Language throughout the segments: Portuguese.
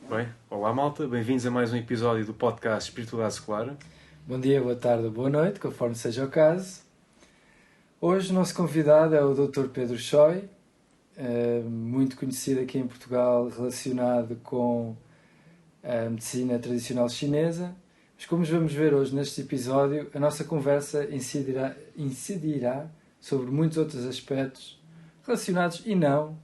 Bem, olá malta, bem-vindos a mais um episódio do podcast Espiritualidade Secular. Bom dia, boa tarde, boa noite, conforme seja o caso. Hoje o nosso convidado é o Dr. Pedro Choi, muito conhecido aqui em Portugal, relacionado com a medicina tradicional chinesa. Mas como vamos ver hoje neste episódio, a nossa conversa incidirá sobre muitos outros aspectos relacionados e não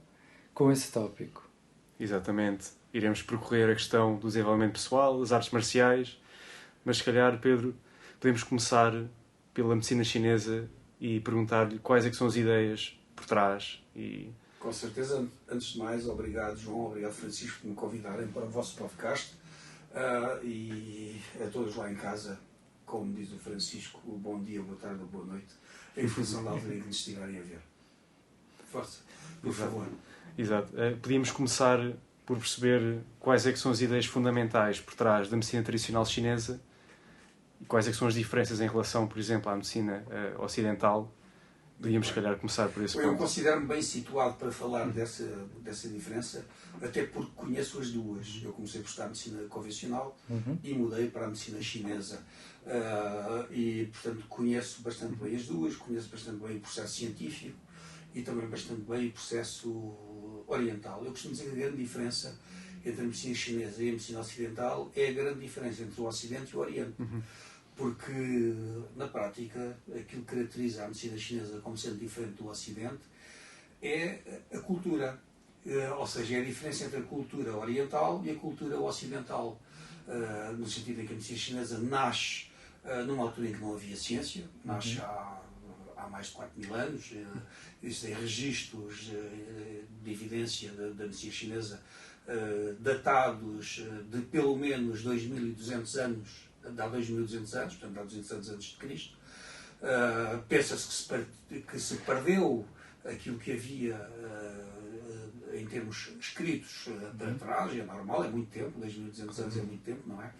com esse tópico. Exatamente. Iremos percorrer a questão do desenvolvimento pessoal, das artes marciais, mas se calhar, Pedro, podemos começar pela medicina chinesa e perguntar-lhe quais é que são as ideias por trás. Com certeza, antes de mais, obrigado João, obrigado Francisco por me convidarem para o vosso podcast e a todos lá em casa, como diz o Francisco, bom dia, boa tarde ou boa noite, em função da altura que nos estiverem a ver. Força, por favor. Exato. Podíamos começar por perceber quais é que são as ideias fundamentais por trás da medicina tradicional chinesa e quais é que são as diferenças em relação, por exemplo, à medicina ocidental. Podíamos, se calhar, começar por esse ponto. Eu considero-me bem situado para falar dessa diferença, até porque conheço as duas. Eu comecei por estudar medicina convencional e mudei para a medicina chinesa. E, portanto, conheço bastante bem as duas, conheço bastante bem o processo científico e também bastante bem o processo oriental. Eu costumo dizer que a grande diferença entre a medicina chinesa e a medicina ocidental é a grande diferença entre o Ocidente e o Oriente. Porque, na prática, aquilo que caracteriza a medicina chinesa como sendo diferente do Ocidente é a cultura. Ou seja, é a diferença entre a cultura oriental e a cultura ocidental. No sentido em que a medicina chinesa nasce numa altura em que não havia ciência, nasce há mais de 4.000 anos. Existem registros de evidência da medicina chinesa datados de pelo menos 2.200 anos, há 2.200 anos, portanto há 200 anos antes de Cristo. Pensa-se que se perdeu aquilo que havia em termos escritos para trás, é normal, é muito tempo, 2.200 anos é muito tempo, não é?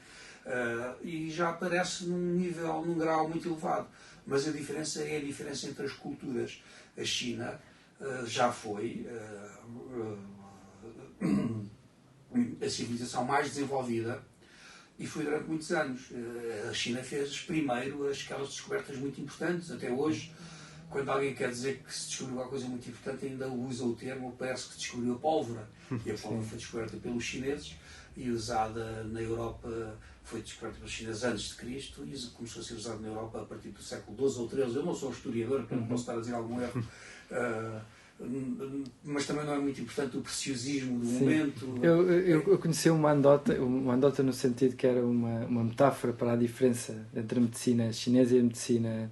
E já aparece num grau muito elevado. Mas a diferença é a diferença entre as culturas. A China já foi a civilização mais desenvolvida e foi durante muitos anos. A China fez primeiro aquelas descobertas muito importantes. Até hoje, quando alguém quer dizer que se descobriu alguma coisa muito importante, ainda usa o termo, parece que se descobriu a pólvora. E a pólvora foi descoberta pelos chineses e usada na Europa, foi descoberta pelos chineses antes de Cristo e começou a ser usada na Europa a partir do século XII ou XIII. Eu não sou historiador, portanto não posso estar a dizer algum erro. Mas também não é muito importante o preciosismo do momento. Eu conheci uma anedota no sentido que era uma metáfora para a diferença entre a medicina chinesa e a medicina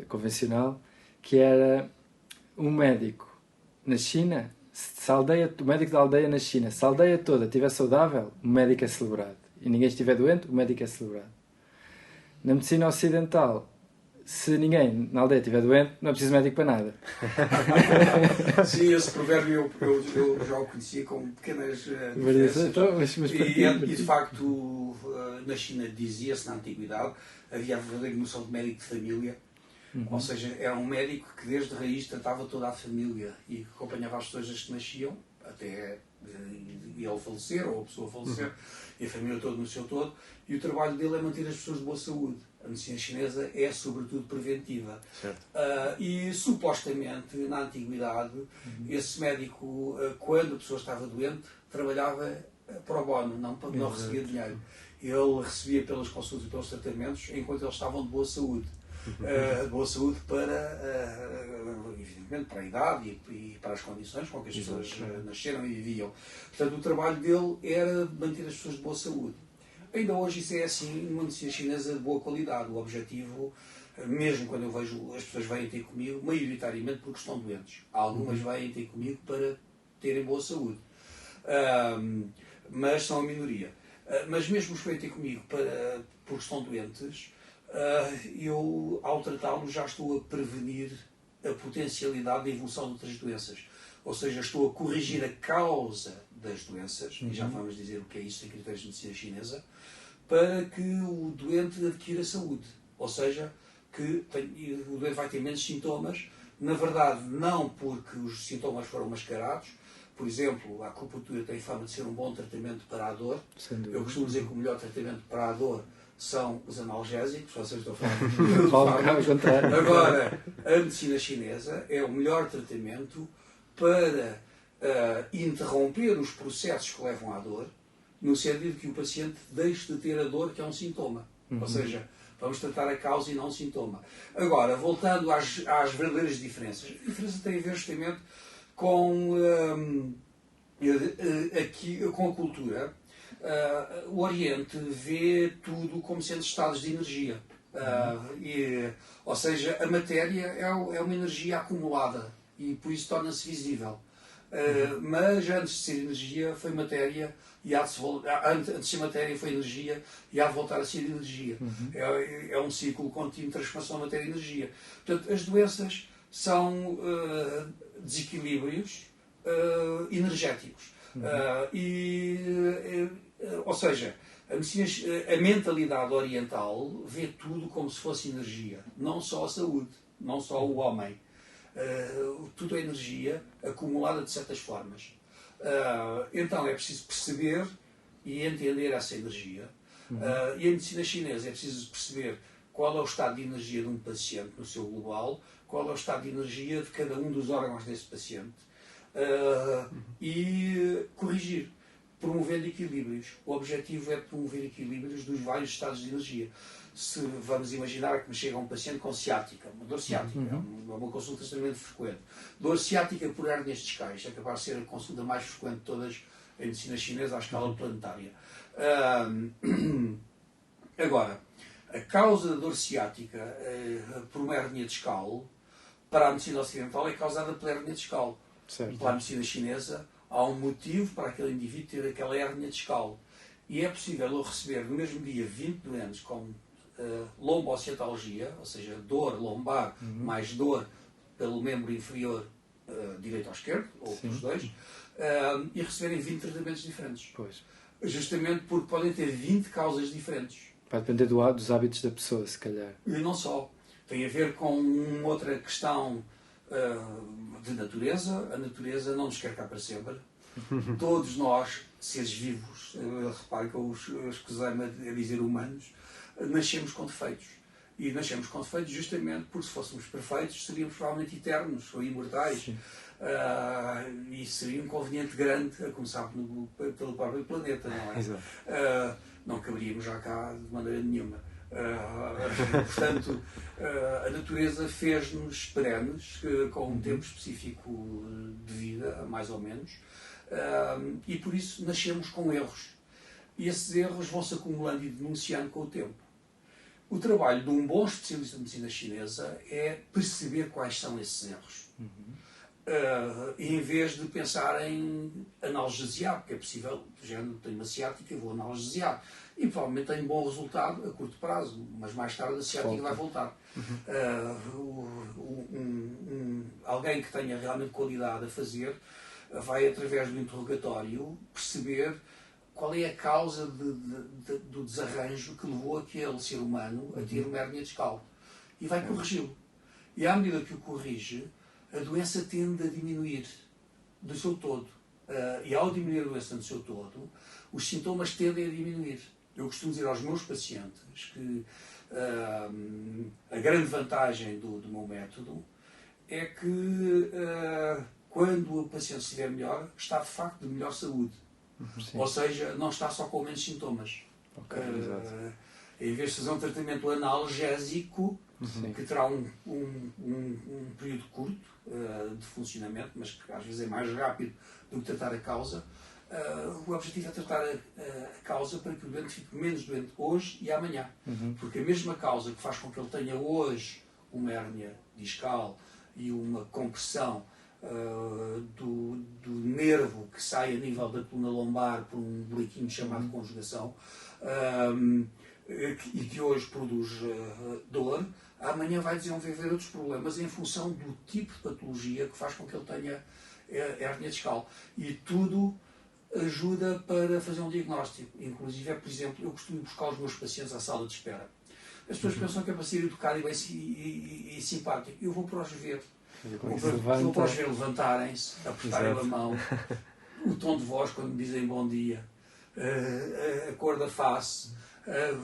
convencional, que era um médico na China, o médico da aldeia na China, se a aldeia toda estiver saudável, o médico é celebrado, e ninguém estiver doente, o médico é celebrado. Na medicina ocidental, se ninguém na aldeia estiver doente, não é preciso médico para nada. Sim, esse provérbio eu já o conhecia com pequenas diferenças. Então, E de facto, na China dizia-se na antiguidade, havia a verdadeira noção de médico de família. Ou seja, era um médico que desde raiz tratava toda a família e que acompanhava as pessoas que nasciam até ele falecer ou a pessoa falecer e a família toda no seu todo, e o trabalho dele é manter as pessoas de boa saúde. A medicina chinesa é sobretudo preventiva. E supostamente na antiguidade esse médico, quando a pessoa estava doente, trabalhava pro bono, não recebia dinheiro. Ele recebia pelas consultas e pelos tratamentos enquanto eles estavam de boa saúde. Boa saúde evidentemente, para a idade e para as condições com que as pessoas nasceram e viviam. Portanto, o trabalho dele era manter as pessoas de boa saúde. Ainda hoje isso é assim numa medicina chinesa de boa qualidade. O objetivo, mesmo quando eu vejo as pessoas vêm ter comigo, maioritariamente porque estão doentes. Algumas vêm ter comigo para terem boa saúde. Mas são a minoria. Mas mesmo os que vêm ter comigo porque estão doentes, eu, ao tratá-los, já estou a prevenir a potencialidade de evolução de outras doenças. Ou seja, estou a corrigir a causa das doenças, e já vamos dizer o que é isso em critérios de medicina chinesa, para que o doente adquira saúde. Ou seja, que o doente vai ter menos sintomas, na verdade, não porque os sintomas foram mascarados, por exemplo, a acupuntura tem fama de ser um bom tratamento para a dor. Eu costumo dizer que o melhor tratamento para a dor são os analgésicos, vocês estão a falar. Agora, a medicina chinesa é o melhor tratamento para interromper os processos que levam à dor, no sentido que o paciente deixe de ter a dor, que é um sintoma. Ou seja, vamos tratar a causa e não o sintoma. Agora, voltando às verdadeiras diferenças. A diferença tem a ver justamente com a cultura. O Oriente vê tudo como sendo estados de energia. Ou seja, a matéria é uma energia acumulada e por isso torna-se visível. Mas antes de ser energia foi matéria e antes de ser matéria foi energia e há de voltar a ser energia. É um ciclo contínuo de transformação de matéria e energia. Portanto, as doenças são desequilíbrios energéticos. Ou seja, a mentalidade oriental vê tudo como se fosse energia, não só a saúde, não só o homem. Tudo é energia acumulada de certas formas. Então é preciso perceber e entender essa energia. E a medicina chinesa é preciso perceber qual é o estado de energia de um paciente no seu global, qual é o estado de energia de cada um dos órgãos desse paciente e corrigir, promovendo equilíbrios. O objetivo é promover equilíbrios dos vários estados de energia. Se vamos imaginar que me chega um paciente com ciática, uma dor ciática, é uma consulta extremamente frequente. Dor ciática por hérnias discais, é capaz de ser a consulta mais frequente de todas em medicina chinesa à escala planetária. Agora, a causa da dor ciática por uma hérnia discal, para a medicina ocidental, é causada pela hérnia discal. Certo. Para a medicina chinesa, há um motivo para aquele indivíduo ter aquela hérnia discal. E é possível eu receber no mesmo dia 20 doentes com lombociatalgia, ou seja, dor lombar mais dor pelo membro inferior direito ou esquerdo, ou pelos dois, e receberem 20 tratamentos diferentes. Pois. Justamente porque podem ter 20 causas diferentes. Vai depender dos hábitos da pessoa, se calhar. E não só. Tem a ver com uma outra questão de natureza. A natureza não nos quer cá para sempre. Todos nós, seres vivos, reparem que eu escusei-me a dizer humanos, nascemos com defeitos. E nascemos com defeitos justamente porque se fôssemos perfeitos seríamos provavelmente eternos ou imortais. E seria um inconveniente grande, a começar pelo próprio planeta, não é? Exato. Não caberíamos já cá de maneira nenhuma. Portanto, a natureza fez-nos perenes, com um tempo específico de vida, mais ou menos, e por isso nascemos com erros. E esses erros vão-se acumulando e denunciando com o tempo. O trabalho de um bom especialista de medicina chinesa é perceber quais são esses erros. E em vez de pensar em analgesiar, porque é possível, do género, tenho uma ciática, vou analgesiar. E provavelmente tem bom resultado a curto prazo, mas mais tarde a ciática vai voltar. Alguém que tenha realmente qualidade a fazer vai, através do interrogatório, perceber qual é a causa do desarranjo que levou aquele ser humano a ter uma hérnia discal. E vai corrigi-lo. E à medida que o corrige, a doença tende a diminuir do seu todo. E ao diminuir a doença do seu todo, os sintomas tendem a diminuir. Eu costumo dizer aos meus pacientes que a grande vantagem do meu método é que quando o paciente estiver melhor, está de facto de melhor saúde. Ou seja, não está só com menos sintomas. Em vez de fazer um tratamento analgésico, que terá um período curto de funcionamento, mas que às vezes é mais rápido do que tratar a causa, o objetivo é tratar a causa para que o doente fique menos doente hoje e amanhã. Porque a mesma causa que faz com que ele tenha hoje uma hérnia discal e uma compressão do nervo que sai a nível da coluna lombar por um bliquinho chamado conjugação, e que hoje produz dor, amanhã vai desenvolver outros problemas em função do tipo de patologia que faz com que ele tenha hérnia discal. E tudo ajuda para fazer um diagnóstico. Inclusive, por exemplo, eu costumo buscar os meus pacientes à sala de espera. As pessoas pensam que é para ser educado e bem e simpático. Eu vou para os ver. Vou para os ver levantarem-se, apertarem a mão, o tom de voz quando me dizem bom dia, a cor da face,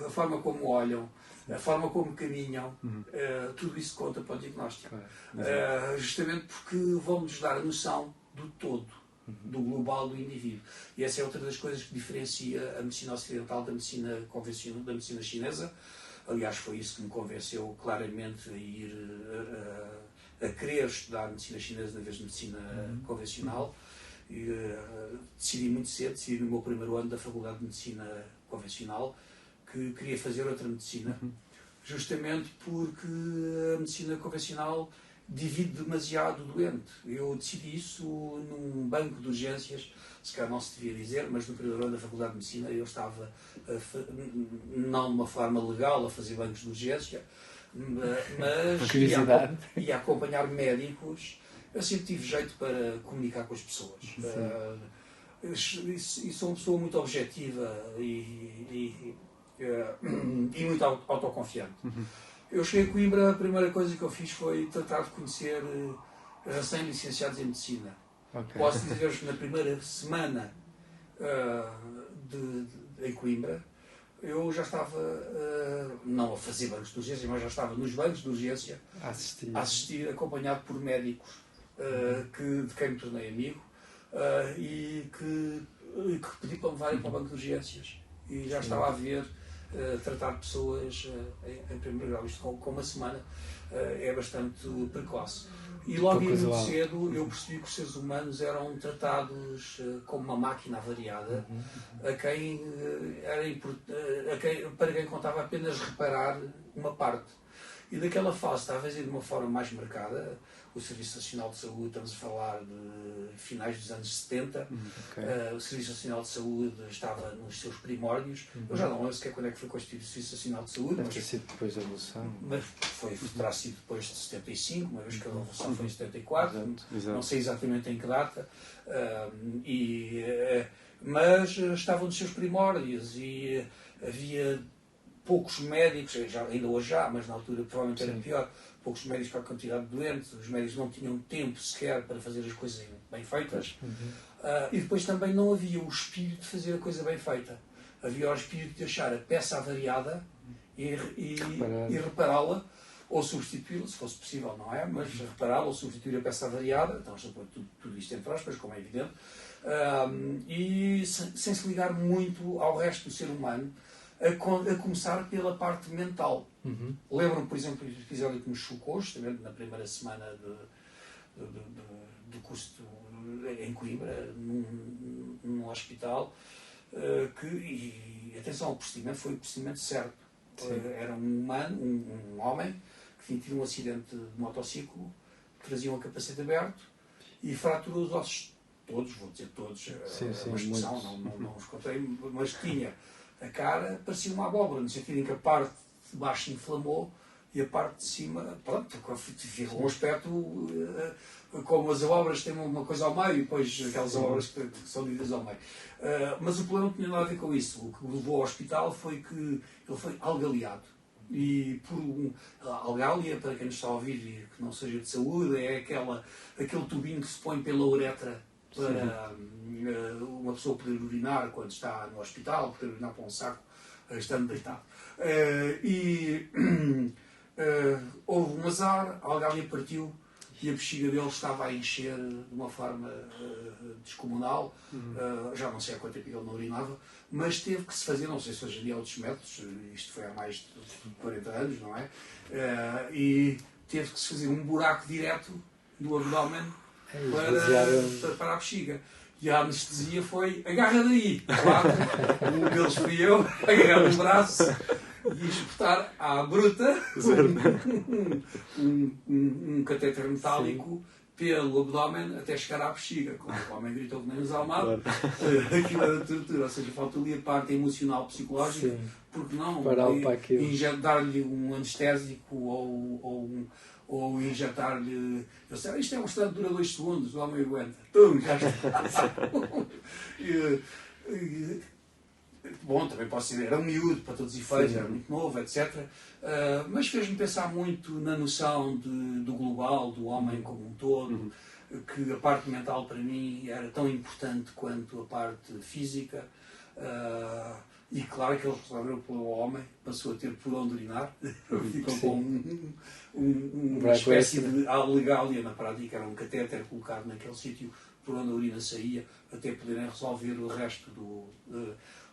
a forma como olham, a forma como caminham, tudo isso conta para o diagnóstico. Justamente porque vão-nos dar a noção do todo, do global do indivíduo. E essa é outra das coisas que diferencia a medicina ocidental da medicina convencional, da medicina chinesa. Aliás, foi isso que me convenceu claramente a ir a querer estudar medicina chinesa em vez de medicina convencional. E, decidi muito cedo, decidi no meu primeiro ano da Faculdade de Medicina Convencional, que queria fazer outra medicina, justamente porque a medicina convencional divide demasiado o doente. Eu decidi isso num banco de urgências, se calhar não se devia dizer, mas no primeiro ano da Faculdade de Medicina eu estava, não de uma forma legal, a fazer bancos de urgência, mas ia acompanhar médicos. Eu sempre tive jeito para comunicar com as pessoas. E sou uma pessoa muito objetiva e muito autoconfiante. Eu cheguei a Coimbra, a primeira coisa que eu fiz foi tratar de conhecer recém-licenciados em Medicina. Posso dizer-vos que na primeira semana em Coimbra, eu já estava, não a fazer bancos de urgência, mas já estava nos bancos de urgência a assistir acompanhado por médicos de quem me tornei amigo e que pedi para me levarem para o banco de urgências. E já estava a ver tratar pessoas em primeiro grau. Isto com uma semana é bastante precoce. E logo muito cedo eu percebi que os seres humanos eram tratados como uma máquina avariada, para quem contava apenas reparar uma parte. E daquela fase estava a ver de uma forma mais marcada. O Serviço Nacional de Saúde, estamos a falar de finais dos anos 70, o Serviço Nacional de Saúde estava nos seus primórdios. Eu já não lembro sequer quando é que foi constituído o Serviço Nacional de Saúde. Deve ter sido depois da Revolução. Mas terá sido depois de 75, uma vez que a Revolução foi em 74, não sei exatamente em que data, mas estavam nos seus primórdios e havia poucos médicos, ainda hoje já, mas na altura provavelmente era pior, poucos médicos para a quantidade de doentes, os médicos não tinham tempo sequer para fazer as coisas bem feitas, e depois também não havia o espírito de fazer a coisa bem feita. Havia o espírito de achar a peça avariada e repará-la, ou substituí-la, se fosse possível, não é? Mas repará-la ou substituir a peça avariada, então estou a pôr tudo isto entre aspas, como é evidente, e sem se ligar muito ao resto do ser humano, a começar pela parte mental. Lembro-me, por exemplo, do episódio que me chocou, justamente na primeira semana do curso em Coimbra, num hospital, e atenção, o procedimento foi o procedimento certo. Era um homem que tinha tido um acidente de motociclo, trazia um capacete aberto e fraturou os ossos todos, vou dizer todos, uma expressão, não os contei, mas tinha a cara, parecia uma abóbora, no sentido em que a parte de baixo inflamou e a parte de cima, pronto, ficou um aspecto como as abóboras têm uma coisa ao meio e depois aquelas abóboras que são divididas ao meio. Mas o problema não tinha nada a ver com isso. O que o levou ao hospital foi que ele foi algaleado. E por algália, para quem nos está a ouvir e que não seja de saúde, é aquele tubinho que se põe pela uretra para uma pessoa poder urinar quando está no hospital, poder urinar para um saco estando deitado. Houve um azar, a algália partiu e a bexiga dele estava a encher de uma forma descomunal. Já não sei há quanto tempo ele não urinava, mas teve que se fazer, não sei se hoje em dia há outros métodos, isto foi há mais de 40 anos, não é? E teve que se fazer um buraco direto do abdômen para a bexiga. E a anestesia foi, agarra daí. Claro, um deles fui eu, agarrar no braço e espetar à bruta um catéter metálico pelo abdômen até chegar à bexiga. Como o homem gritou que nem nos almado, aquilo era tortura. Ou seja, falta ali a parte emocional, psicológica, porque não dar-lhe um anestésico ou injetar-lhe. Eu sei, isto é um instante, dura 2 segundos, o homem aguenta. Já está. Bom, também posso dizer, era um miúdo para todos os efeitos, era muito novo, etc. Mas fez-me pensar muito na noção do global, do homem como um todo. que a parte mental para mim era tão importante quanto a parte física. E claro que ele resolveu pelo homem, passou a ter por onde urinar, ficou com uma espécie de alegália na prática, era um catéter colocado naquele sítio por onde a urina saía, até poderem resolver o resto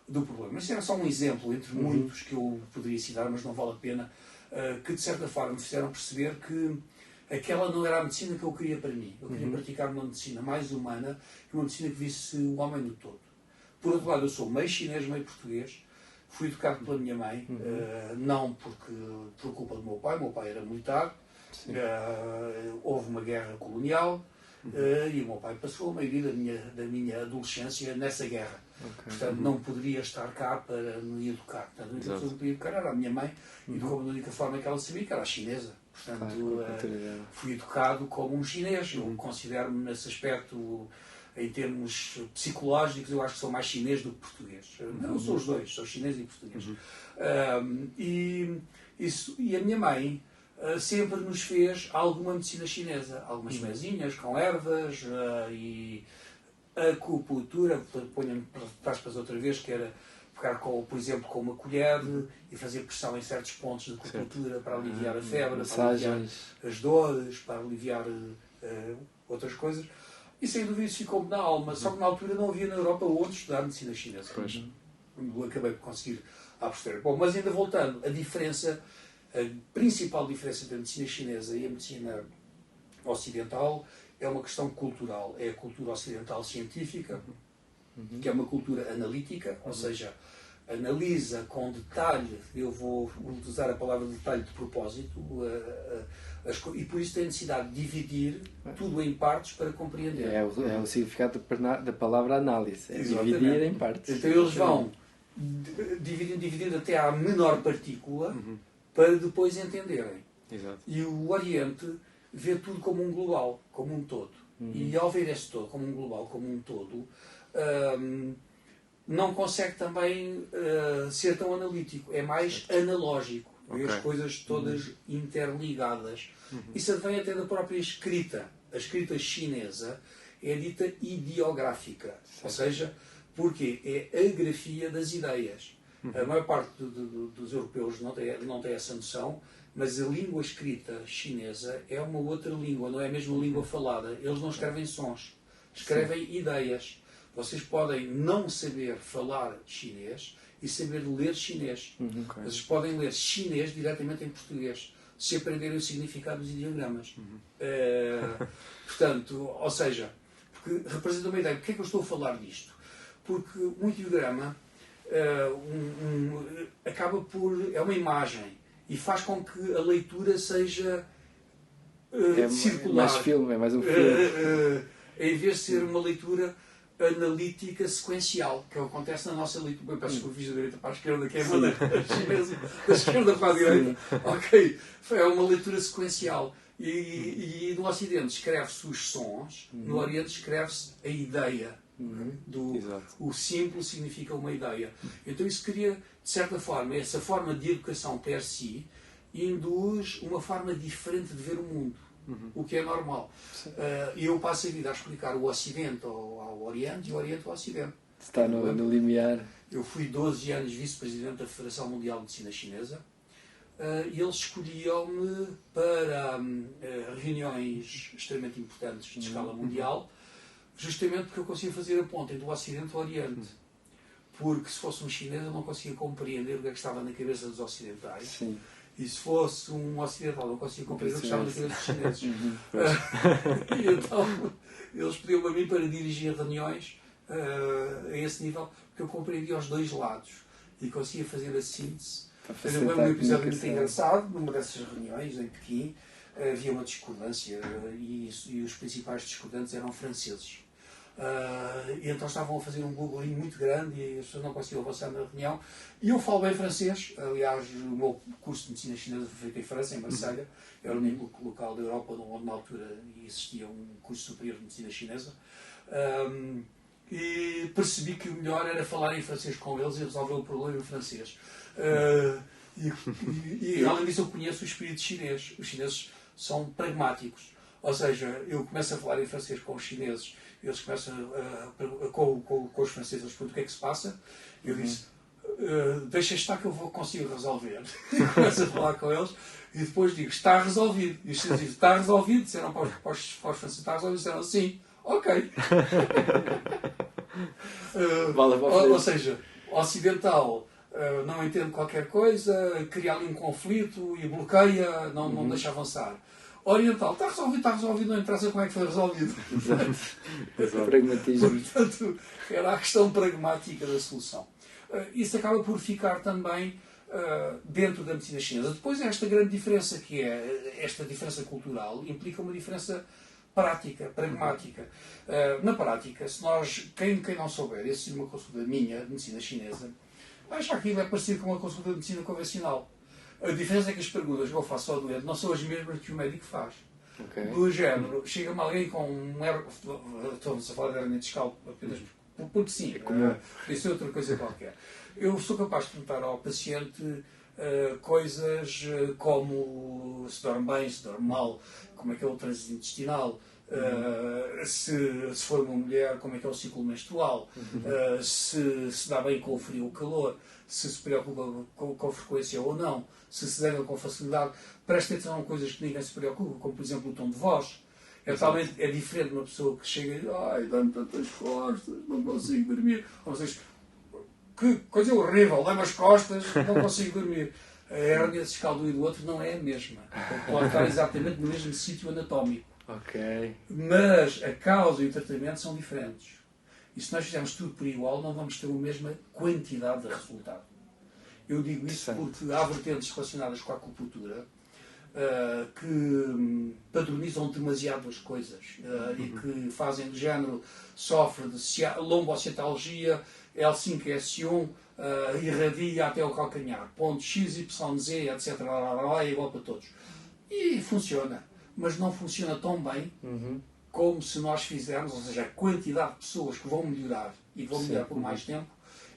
do problema. Mas era só um exemplo entre muitos que eu poderia citar, mas não vale a pena, que de certa forma me fizeram perceber que aquela não era a medicina que eu queria para mim. Eu queria praticar uma medicina mais humana, uma medicina que visse o homem no todo. Por outro lado, eu sou meio chinês, meio português. Fui educado pela minha mãe, não por culpa do meu pai. O meu pai era militar, houve uma guerra colonial e o meu pai passou a maioria da minha adolescência nessa guerra. Portanto, não poderia estar cá para me educar. Portanto, a única pessoa que podia educar era a minha mãe, e educou-me da única forma que ela sabia, que era a chinesa. Portanto, fui educado como um chinês. Eu considero-me nesse aspecto, em termos psicológicos, eu acho que sou mais chinês do que português. Não, sou os dois, sou chinês e português. E a minha mãe sempre nos fez alguma medicina chinesa, algumas mesinhas com ervas e acupuntura, ponho-me para aspas outra vez, que era pegar, por exemplo, com uma colher e fazer pressão em certos pontos de acupuntura para aliviar a febre, para aliviar as dores, para aliviar outras coisas. E sem dúvida isso ficou-me na alma, só que na altura não havia na Europa onde estudar medicina chinesa. Acabei por conseguir a posteriori. Bom, mas ainda voltando, a principal diferença entre a medicina chinesa e a medicina ocidental é uma questão cultural. É a cultura ocidental científica, que é uma cultura analítica, ou seja, analisa com detalhe, eu vou usar a palavra detalhe de propósito, e por isso tem necessidade de dividir tudo em partes para compreender. É o significado da palavra análise, dividir em partes. Então eles vão dividindo até à menor partícula para depois entenderem. Exato. E o Oriente vê tudo como um global, como um todo. E ao ver esse todo como um global, como um todo, não consegue também ser tão analítico, é mais analógico, vê as coisas todas interligadas. Isso advém até da própria escrita. A escrita chinesa é dita ideográfica, ou seja, porque é a grafia das ideias. A maior parte dos europeus não tem essa noção, mas a língua escrita chinesa é uma outra língua, não é a mesma língua falada. Eles não escrevem sons, escrevem ideias. Vocês podem não saber falar chinês e saber ler chinês. Vocês podem ler chinês diretamente em português, se aprenderem o significado dos ideogramas. Portanto, ou seja, porque representa uma ideia. Porquê é que eu estou a falar disto? Porque um ideograma acaba por... é uma imagem e faz com que a leitura seja circular. É mais um filme. Em vez de ser uma leitura analítica sequencial, que acontece na nossa leitura. Eu peço desculpa, fiz da direita para a esquerda, que é uma chinesa, da esquerda para a direita. Ok, é uma leitura sequencial. E no Ocidente escreve-se os sons, no Oriente escreve-se a ideia. O símbolo significa uma ideia. Então isso cria, de certa forma, essa forma de educação per si induz uma forma diferente de ver o mundo, o que é normal. E eu passo a vida a explicar o Ocidente ao Oriente e o Oriente ao Ocidente. Está no limiar. Eu fui 12 anos vice-presidente da Federação Mundial de Medicina Chinesa e eles escolhiam-me para reuniões extremamente importantes de escala mundial, justamente porque eu conseguia fazer a ponte entre o Ocidente e o Oriente. Porque se fosse um chinês eu não conseguia compreender o que é que estava na cabeça dos ocidentais. Sim. E se fosse um ocidental não conseguia compreender o que estava na cabeça dos chineses. E então eles pediam-me a mim para dirigir reuniões a esse nível, porque eu compreendia os dois lados e conseguia fazer a síntese. Eu lembro de um episódio muito engraçado, numa dessas reuniões em Pequim, havia uma discordância e os principais discordantes eram franceses. E então estavam a fazer um burburinho muito grande e as pessoas não conseguiam avançar na reunião. E eu falo bem francês, aliás, o meu curso de medicina chinesa foi feito em França, em Marselha, era o único local da Europa onde na altura existia um curso superior de medicina chinesa. E percebi que o melhor era falar em francês com eles e resolver o problema em francês. E além disso eu conheço o espírito chinês. Os chineses são pragmáticos. Ou seja, eu começo a falar em francês com os chineses, eles começam com os franceses, eles perguntam o que é que se passa. Eu disse, deixa estar que eu consigo resolver. Começo a falar com eles e depois digo, está resolvido. E os chineses dizem, está resolvido? Disseram para os franceses, está resolvido? Disseram, sim, ok. Ou seja, o ocidental não entende qualquer coisa, cria ali um conflito e bloqueia, não deixa avançar. Oriental, está resolvido, não interessa como é que foi resolvido. Exato. Pragmatismo. Portanto, era a questão pragmática da solução. Isso acaba por ficar também dentro da medicina chinesa. Depois, esta grande diferença, que é esta diferença cultural, implica uma diferença prática, pragmática. Na prática, se nós, quem não souber, esse é uma consulta minha de medicina chinesa, acha que aquilo é parecido com uma consulta de medicina convencional. A diferença é que as perguntas que eu faço ao doente não são as mesmas que o médico faz. Okay. Do género, chega-me alguém com um erro. Estou-vos a falar de hernia discal apenas porque sim, isso é outra coisa qualquer. Eu sou capaz de perguntar ao paciente coisas como se dorme bem, se dorme mal, como é que é o trânsito intestinal, se for uma mulher, como é que é o ciclo menstrual, se dá bem com o frio ou o calor, se preocupa com frequência ou não, se zanga com facilidade. Prestem atenção a coisas que ninguém se preocupa, como por exemplo o tom de voz. É diferente de uma pessoa que chega e diz, ai, dá-me tantas costas, não consigo dormir. Ou seja, que coisa horrível, dá-me as costas, não consigo dormir. A hérnia discal do outro não é a mesma. Pode estar exatamente no mesmo sítio anatómico. Okay. Mas a causa e o tratamento são diferentes. E se nós fizermos tudo por igual, não vamos ter a mesma quantidade de resultado. Eu digo isso porque há vertentes relacionadas com a acupuntura que padronizam demasiado as coisas e que fazem do género, sofre de lombociatalgia, L5 S1, irradia até o calcanhar, ponto X, Y, Z, etc. É igual para todos. E funciona, mas não funciona tão bem como se nós fizermos, ou seja, a quantidade de pessoas que vão melhorar e vão melhorar por mais tempo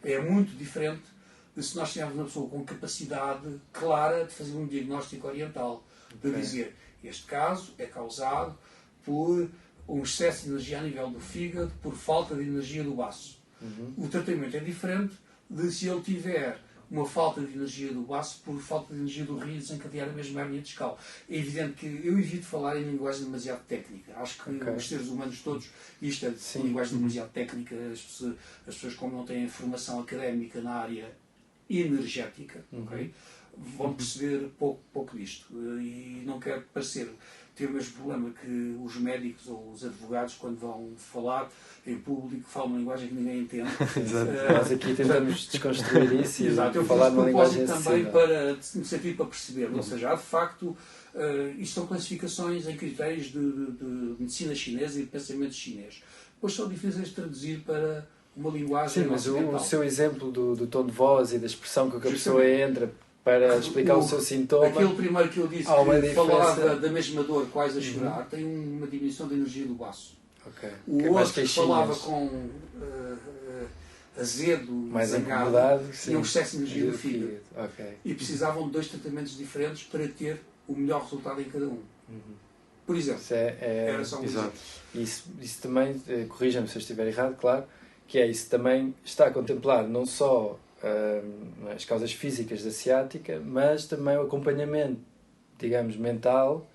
é muito diferente de se nós tivermos uma pessoa com capacidade clara de fazer um diagnóstico oriental, de dizer, este caso é causado por um excesso de energia a nível do fígado, por falta de energia do baço. O tratamento é diferente de se ele tiver uma falta de energia do baço por falta de energia do rio e desencadear a mesma hernia discal. É evidente que eu evito falar em linguagem demasiado técnica. Acho que os seres humanos todos, isto é linguagem demasiado técnica, as pessoas como não têm formação académica na área energética, vão perceber pouco disto. E não quero parecer ter o mesmo problema que os médicos ou os advogados, quando vão falar em público, falam uma linguagem que ninguém entende. Nós aqui tentamos desconstruir isso e eu falar numa linguagem também no sentido para perceber. Ou seja, há de facto, isto são classificações em critérios de medicina chinesa e de pensamento chinês. Depois são difíceis de traduzir para uma linguagem. Sim, mas o seu exemplo do tom de voz e da expressão com que a pessoa entra para explicar o seu sintoma. Aquele primeiro que eu disse, que falava da mesma dor, quase a chorar, tem uma diminuição da energia do baço. O outro que falava com azedo, mais zangado, tinha um excesso de energia do fígado. E precisavam de 2 tratamentos diferentes para ter o melhor resultado em cada um. Por exemplo, era só um exemplo. Isso também, corrija-me se eu estiver errado, claro, que isso também está a contemplar não só as causas físicas da ciática, mas também o acompanhamento, digamos, mental,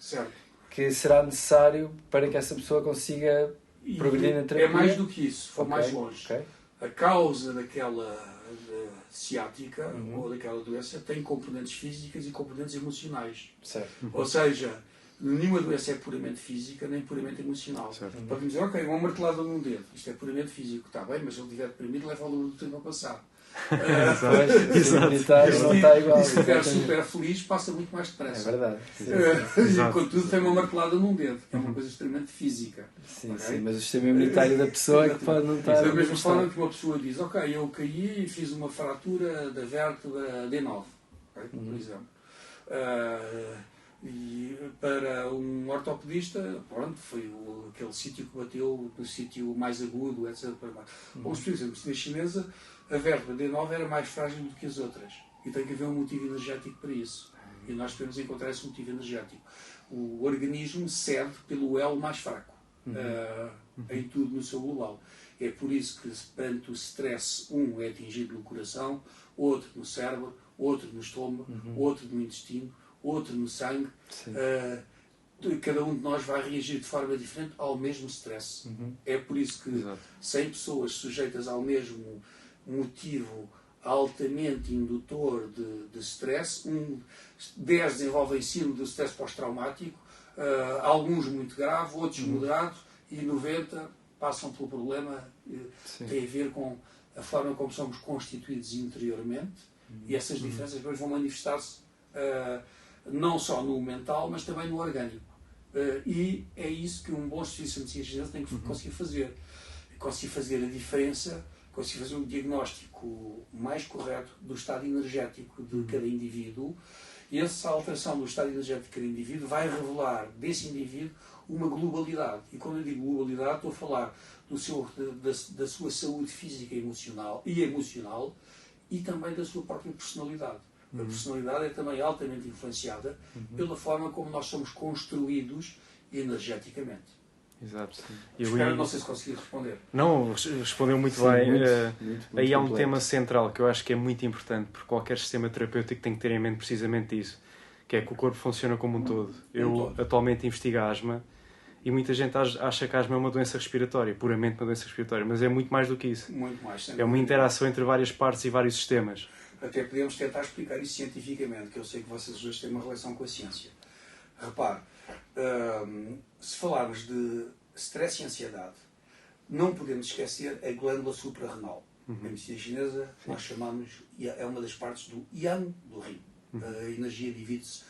que será necessário para que essa pessoa consiga progredir na terapia. É mais do que isso, foi mais longe. A causa daquela ciática ou daquela doença tem componentes físicas e componentes emocionais. Ou seja, nenhuma doença é puramente física nem puramente emocional. Podemos dizer, ok, uma martelada num dedo, isto é puramente físico, está bem, mas se ele estiver deprimido, leva ao longo do tempo a passar. Não está igual. E se estiver super feliz, passa muito mais depressa. É verdade. E contudo, tem uma martelada num dedo, que é uma coisa extremamente física. Sim, mas o sistema imunitário da pessoa é que pode não estar. Da mesma forma que uma pessoa diz, ok, eu caí e fiz uma fratura da vértebra D9, por exemplo. E para um ortopedista, pronto, foi aquele sítio que bateu no sítio mais agudo, etc. Ou, por exemplo, na chinesa, a vértebra D9 era mais frágil do que as outras. E tem que haver um motivo energético para isso. E nós devemos encontrar esse motivo energético. o organismo cede pelo elo mais fraco, em tudo no seu global. É por isso que, perante o stress, um é atingido no coração, outro no cérebro, outro no estômago, outro no intestino, outro no sangue. Cada um de nós vai reagir de forma diferente ao mesmo stress. É por isso que 100 pessoas sujeitas ao mesmo motivo altamente indutor de stress, 10 desenvolvem síndrome do stress pós-traumático, alguns muito grave, outros moderado, e 90 passam pelo problema. Tem a ver com a forma como somos constituídos interiormente, e essas diferenças depois vão manifestar-se não só no mental, mas também no orgânico. E é isso que um bom serviço de medicina chinesa tem que conseguir fazer. Conseguir fazer a diferença, conseguir fazer um diagnóstico mais correto do estado energético de cada indivíduo, e essa alteração do estado energético de cada indivíduo vai revelar desse indivíduo uma globalidade. E quando eu digo globalidade, estou a falar da sua saúde física e emocional, e também da sua própria personalidade. A personalidade é também altamente influenciada pela forma como nós somos construídos energeticamente. Exato. Não sei se consegui responder. Não, respondeu muito bem. Muito aí há um tema central que eu acho que é muito importante, porque qualquer sistema terapêutico tem que ter em mente precisamente isso, que é que o corpo funciona como um todo. Eu atualmente investigo a asma, e muita gente acha que a asma é uma doença respiratória, puramente uma doença respiratória, mas é muito mais do que isso. Muito mais. É uma interação entre várias partes e vários sistemas. Até podemos tentar explicar isso cientificamente, que eu sei que vocês dois têm uma relação com a ciência. Repare, se falarmos de stress e ansiedade, não podemos esquecer a glândula suprarrenal. Na medicina chinesa, nós chamamos, é uma das partes do yang do rim. A energia divide-se,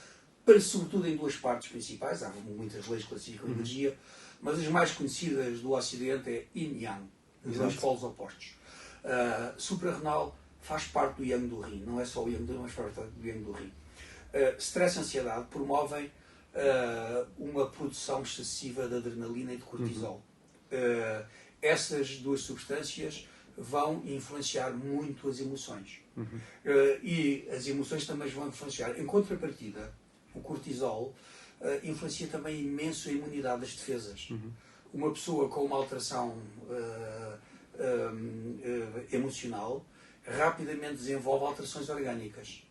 sobretudo, em duas partes principais. Há muitas leis que classificam a energia, mas as mais conhecidas do Ocidente é yin-yang, os dois polos opostos. Suprarrenal faz parte do yang do rim, não é só o yang do rim, mas faz parte do yang do rim. Stress e ansiedade promovem uma produção excessiva de adrenalina e de cortisol. Essas duas substâncias vão influenciar muito as emoções. E as emoções também vão influenciar. Em contrapartida, o cortisol influencia também imenso a imunidade das defesas. Uma pessoa com uma alteração emocional rapidamente desenvolve alterações orgânicas.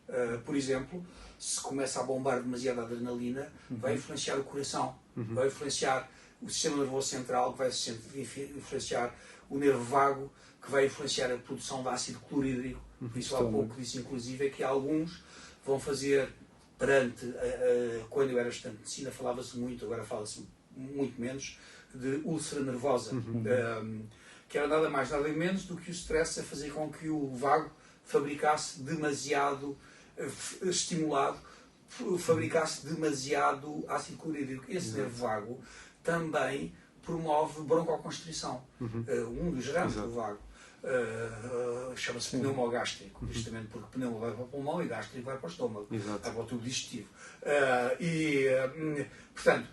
Por exemplo, se começa a bombar demasiada adrenalina, vai influenciar o coração, vai influenciar o sistema nervoso central, que vai influenciar o nervo vago, que vai influenciar a produção de ácido clorídrico. Por isso, há pouco disse, inclusive, é que alguns vão fazer, quando eu era estudante de medicina, falava-se muito, agora fala-se muito menos, de úlcera nervosa. Que era nada mais, nada menos do que o stress a fazer com que o vago fabricasse demasiado, estimulado, fabricasse demasiado ácido clorídrico. Esse nervo vago também promove broncoconstrição. Um dos ramos do vago chama-se pneumogástrico, justamente porque pneumo vai para o pulmão e gástrico vai para o estômago, vai para o tubo digestivo. Portanto,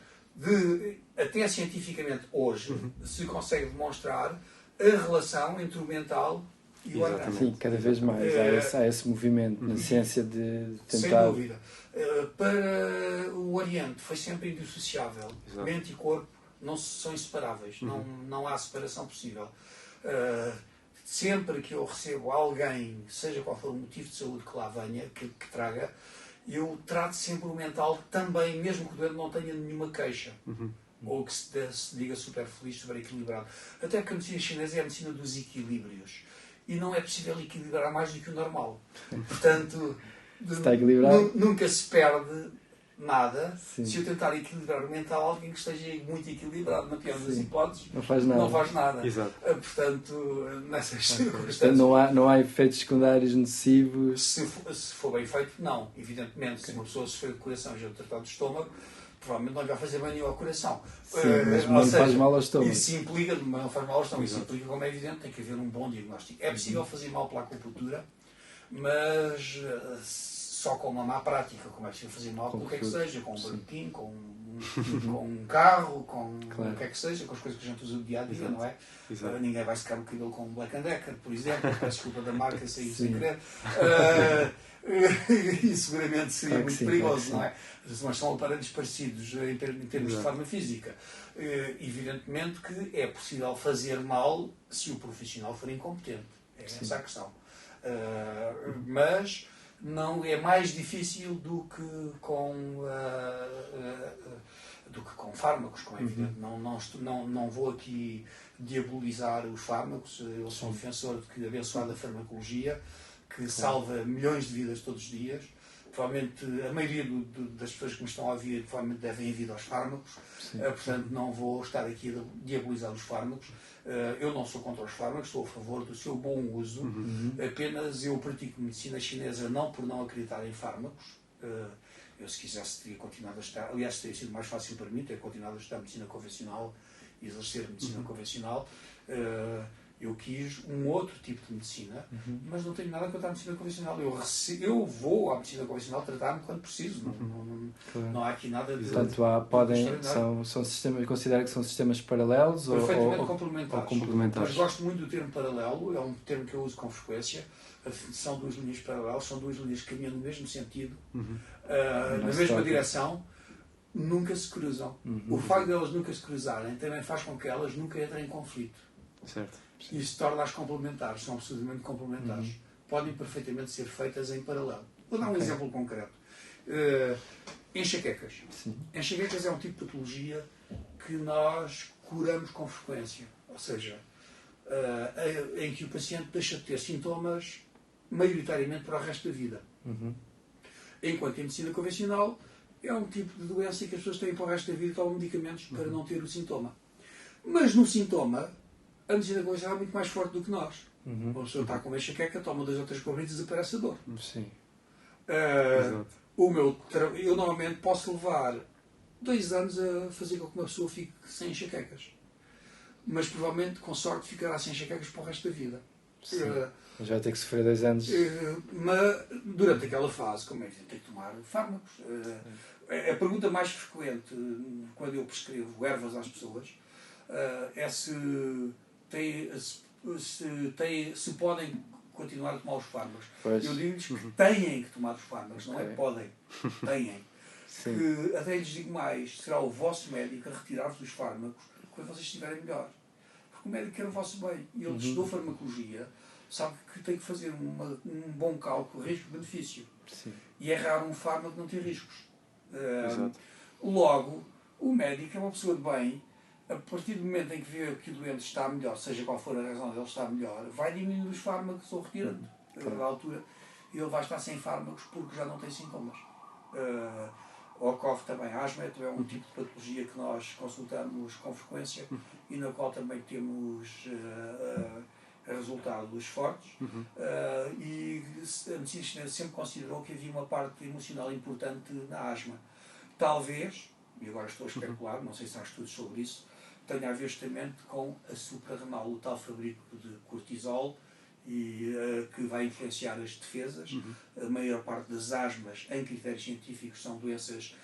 até cientificamente hoje se consegue demonstrar a relação entre o mental e o orgânico. Sim, cada vez mais há esse movimento na ciência de tentar... Sem dúvida. Para o Oriente foi sempre indissociável. Mente e corpo não são inseparáveis. Não há separação possível. Sempre que eu recebo alguém, seja qual for o motivo de saúde que lá venha, que traga, eu trato sempre o mental também, mesmo que o doente não tenha nenhuma queixa. Ou que se diga super feliz, super equilibrado. Até porque a medicina chinesa é a medicina dos equilíbrios. E não é possível equilibrar mais do que o normal. Portanto, nunca se perde nada. Sim. Se eu tentar equilibrar o mental, alguém que esteja muito equilibrado, na pior das hipóteses, não faz nada. Exato. Portanto, nessas circunstâncias... Portanto, não há efeitos secundários nocivos? Se for bem feito, não. Evidentemente, se uma pessoa sofrer de coração e já tratar do estômago, provavelmente não vai fazer bem nenhum ao coração. Sim, mas não faz mal ao estômago. Isso implica, não faz mal ao estômago, isso implica, como é evidente, tem que haver um bom diagnóstico. É possível fazer mal pela acupuntura, mas só com uma má prática, como é que se fazer mal com o que é que seja, com um Sim. banquinho, com um carro, com Claro. o que é que seja, com as coisas que a gente usa no dia a dia, Exato. não é? Exato. Ninguém vai secar o cabelo com um Black Decker, por exemplo, peço desculpa da marca, saiu sem Sim. querer. E seguramente seria Claro que muito sim, perigoso, claro não é? Mas são aparelhos parecidos em termos de Exato. forma física. Evidentemente que é possível fazer mal se o profissional for incompetente. É essa a questão. Mas não é mais difícil do que com fármacos, como é evidente. Não vou aqui diabolizar os fármacos. Eu sou um defensor de que abençoada farmacologia, que salva milhões de vidas todos os dias. Provavelmente a maioria das pessoas que me estão a ouvir provavelmente devem vir aos fármacos. Portanto, não vou estar aqui a diabolizar os fármacos. Eu não sou contra os fármacos, sou a favor do seu bom uso. Apenas eu pratico medicina chinesa não por não acreditar em fármacos. Eu, se quisesse, teria continuado a estudar. Aliás, teria sido mais fácil para mim ter continuado a estudar medicina convencional e exercer medicina convencional. Eu quis um outro tipo de medicina, mas não tenho nada contra a medicina convencional. Eu vou à medicina convencional tratar-me quando preciso. Claro. Não há aqui nada de. Portanto, são sistemas, considera que são sistemas paralelos Perfeitamente ou complementares. complementares. Mas gosto muito do termo paralelo, é um termo que eu uso com frequência. São duas linhas paralelas, são duas linhas que caminham no mesmo sentido, na mesma direção, nunca se cruzam. O facto de elas nunca se cruzarem também faz com que elas nunca entrem em conflito. Certo. Isso torna-as complementares, são absolutamente complementares. Podem perfeitamente ser feitas em paralelo. Vou dar um exemplo concreto. Enxaquecas. Enxaquecas é um tipo de patologia que nós curamos com frequência. Ou seja, em que o paciente deixa de ter sintomas maioritariamente para o resto da vida. Enquanto em medicina convencional é um tipo de doença que as pessoas têm para o resto da vida e tomam medicamentos para não ter o sintoma. Mas no sintoma, a medicina convencional é muito mais forte do que nós. Uma pessoa está com uma enxaqueca, toma 2 ou 3 comprimidos e desaparece a dor. Sim. Exato. Eu normalmente posso levar 2 anos a fazer com que uma pessoa fique sem enxaquecas. Mas provavelmente, com sorte, ficará sem enxaquecas para o resto da vida. Mas vai ter que sofrer 2 anos. Mas durante aquela fase, como é que tem que tomar fármacos? A pergunta mais frequente quando eu prescrevo ervas às pessoas é se podem continuar a tomar os fármacos. Pois. Eu digo-lhes que têm que tomar os fármacos, não é podem. Têm. Que, até lhes digo mais, será o vosso médico a retirar-vos os fármacos quando vocês estiverem melhor. Porque o médico quer o vosso bem. E ele estudou farmacologia, sabe que tem que fazer um bom cálculo risco-benefício. E é raro um fármaco não ter riscos. Logo, o médico é uma pessoa de bem. A partir do momento em que vê que o doente está melhor, seja qual for a razão dele estar melhor, vai diminuindo os fármacos ou retirando. Na altura, ele vai estar sem fármacos porque já não tem sintomas. Ocorre também a asma, é um tipo de patologia que nós consultamos com frequência e na qual também temos resultados fortes. E a medicina chinesa sempre considerou que havia uma parte emocional importante na asma. Talvez, e agora estou a especular, não sei se há estudos sobre isso, tenha a ver justamente com a suprarrenal, o tal fabrico de cortisol, e que vai influenciar as defesas. A maior parte das asmas, em critérios científicos, são doenças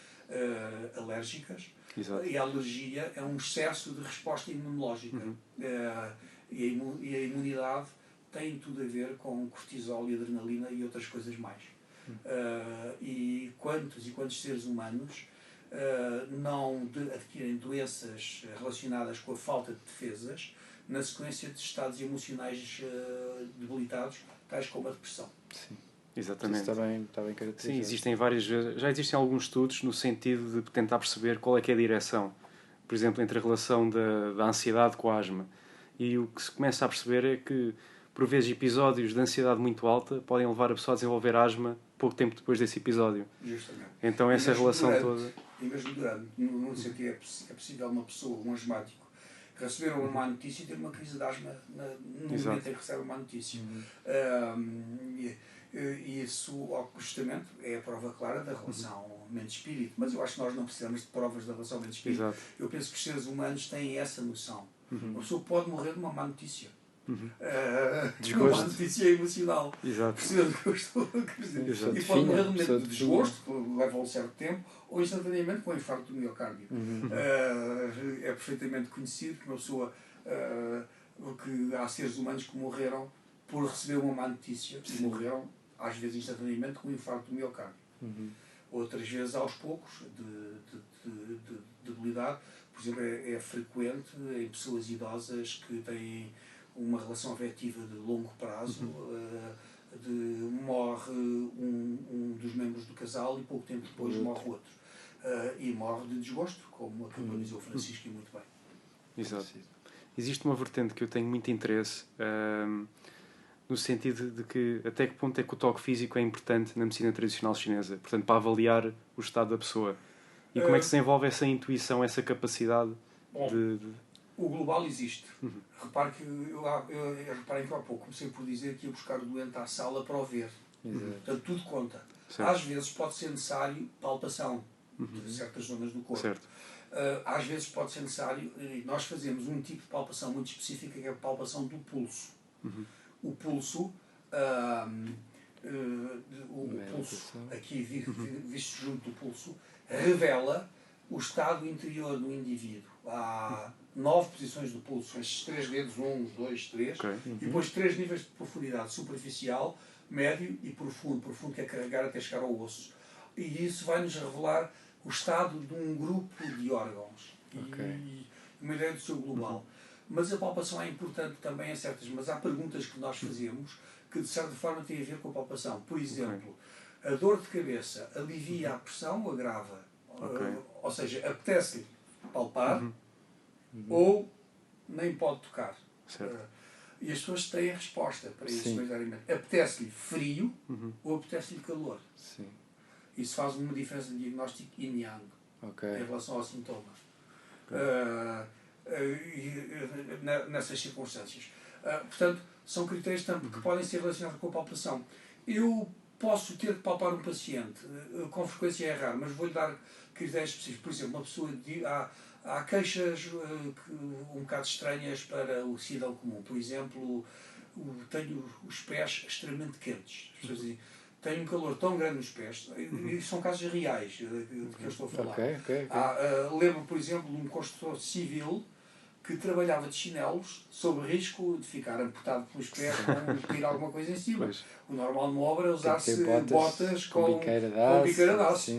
alérgicas. Exato. E a alergia é um excesso de resposta imunológica. E a imunidade tem tudo a ver com cortisol e adrenalina e outras coisas mais. E quantos seres humanos não adquirem doenças relacionadas com a falta de defesas na sequência de estados emocionais debilitados, tais como a depressão. Sim, exatamente. Isso está bem caracterizado. Sim, já existem alguns estudos no sentido de tentar perceber qual é que é a direção, por exemplo, entre a relação da ansiedade com a asma. E o que se começa a perceber é que, por vezes, episódios de ansiedade muito alta podem levar a pessoa a desenvolver asma pouco tempo depois desse episódio. Justamente. Então essa relação toda... E mesmo durante, no sentido é possível uma pessoa, um asmático, receber uma má notícia e ter uma crise de asma no momento em que recebe uma notícia. E isso, justamente, é a prova clara da relação mente-espírito. Mas eu acho que nós não precisamos de provas da relação mente-espírito. Eu penso que os seres humanos têm essa noção. Uma pessoa pode morrer de uma má notícia. Uma notícia emocional. Exato. Percebeu o que eu estou a dizer? Exato. E pode morrer de momento de desgosto, que leva um certo tempo, ou instantaneamente com um infarto do miocárdio. É perfeitamente conhecido que uma pessoa, que há seres humanos que morreram por receber uma má notícia, e morreram às vezes instantaneamente com um infarto do miocárdio. Outras vezes aos poucos, de debilidade. Por exemplo, é frequente em pessoas idosas que têm uma relação afetiva de longo prazo, morre um dos membros do casal e pouco tempo depois morre outro. E morre de desgosto, como acabou de dizer o Francisco, e muito bem. Exato. Existe uma vertente que eu tenho muito interesse, no sentido de que até que ponto é que o toque físico é importante na medicina tradicional chinesa, portanto, para avaliar o estado da pessoa. E como é que se desenvolve essa intuição, essa capacidade de... O global existe. Reparem que eu há pouco comecei por dizer que ia buscar o doente à sala para o ver. Portanto, tudo conta. Certo. Às vezes pode ser necessário palpação de certas zonas do corpo. Certo. Às vezes pode ser necessário, e nós fazemos um tipo de palpação muito específica, que é a palpação do pulso. O pulso, aqui visto junto do pulso, revela o estado interior do indivíduo. Há 9 posições do pulso, estes 3 dedos, 1, 2, 3, e depois 3 níveis de profundidade: superficial, médio e profundo. Profundo que é carregar até chegar ao osso. E isso vai-nos revelar o estado de um grupo de órgãos e uma ideia do seu global. Mas a palpação é importante também em certas... Mas há perguntas que nós fazemos que de certa forma têm a ver com a palpação. Por exemplo, a dor de cabeça alivia a pressão ou agrava? Ou seja, apetece-lhe palpar ou nem pode tocar. E as pessoas têm a resposta para isso, maioritariamente. Apetece-lhe frio ou apetece-lhe calor? Isso faz uma diferença de diagnóstico yin-yang em relação ao sintoma. Nessas circunstâncias. Portanto, são critérios que podem ser relacionados com a palpação. Eu posso ter que palpar um paciente, com frequência é raro, mas vou-lhe dar critérios específicos. Por exemplo, uma pessoa há queixas um bocado estranhas para o cidadão comum. Por exemplo, tenho os pés extremamente quentes. As pessoas dizem, tenho um calor tão grande nos pés, e são casos reais de que eu estou a falar. Lembro, por exemplo, de um construtor civil que trabalhava de chinelos sob risco de ficar amputado pelos pés quando cair alguma coisa em cima. O normal numa obra é usar-se botas com biqueira de aço.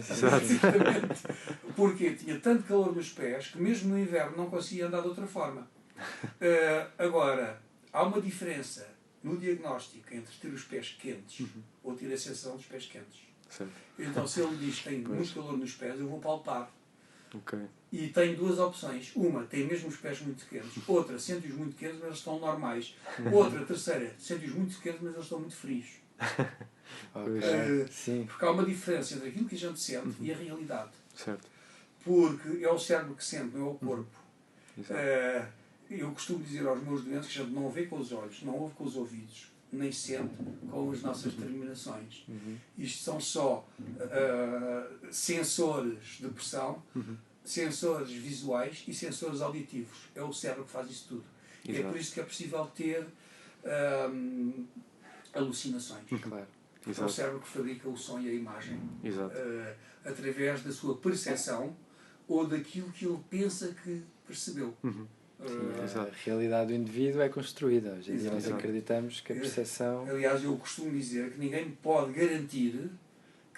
Porque tinha tanto calor nos pés que mesmo no inverno não conseguia andar de outra forma. Agora, há uma diferença no diagnóstico entre ter os pés quentes ou ter a sensação dos pés quentes. Então, se ele diz que tem muito calor nos pés, eu vou palpar. E tem 2 opções. Uma, tem mesmo os pés muito quentes. Outra, sente-os muito quentes, mas eles estão normais. Outra, terceira, sente-os muito quentes, mas eles estão muito frios. Porque há uma diferença entre aquilo que a gente sente e a realidade. Porque é o cérebro que sente, não é o corpo. Eu costumo dizer aos meus doentes que a gente não vê com os olhos, não ouve com os ouvidos, nem sente com as nossas determinações. Isto são só sensores de pressão, sensores visuais e sensores auditivos. É o cérebro que faz isso tudo. E é por isso que é possível ter alucinações. É o cérebro que fabrica o som e a imagem. Através da sua percepção ou daquilo que ele pensa que percebeu. A realidade do indivíduo é construída. Hoje em dia nós acreditamos que a percepção... Aliás, eu costumo dizer que ninguém pode garantir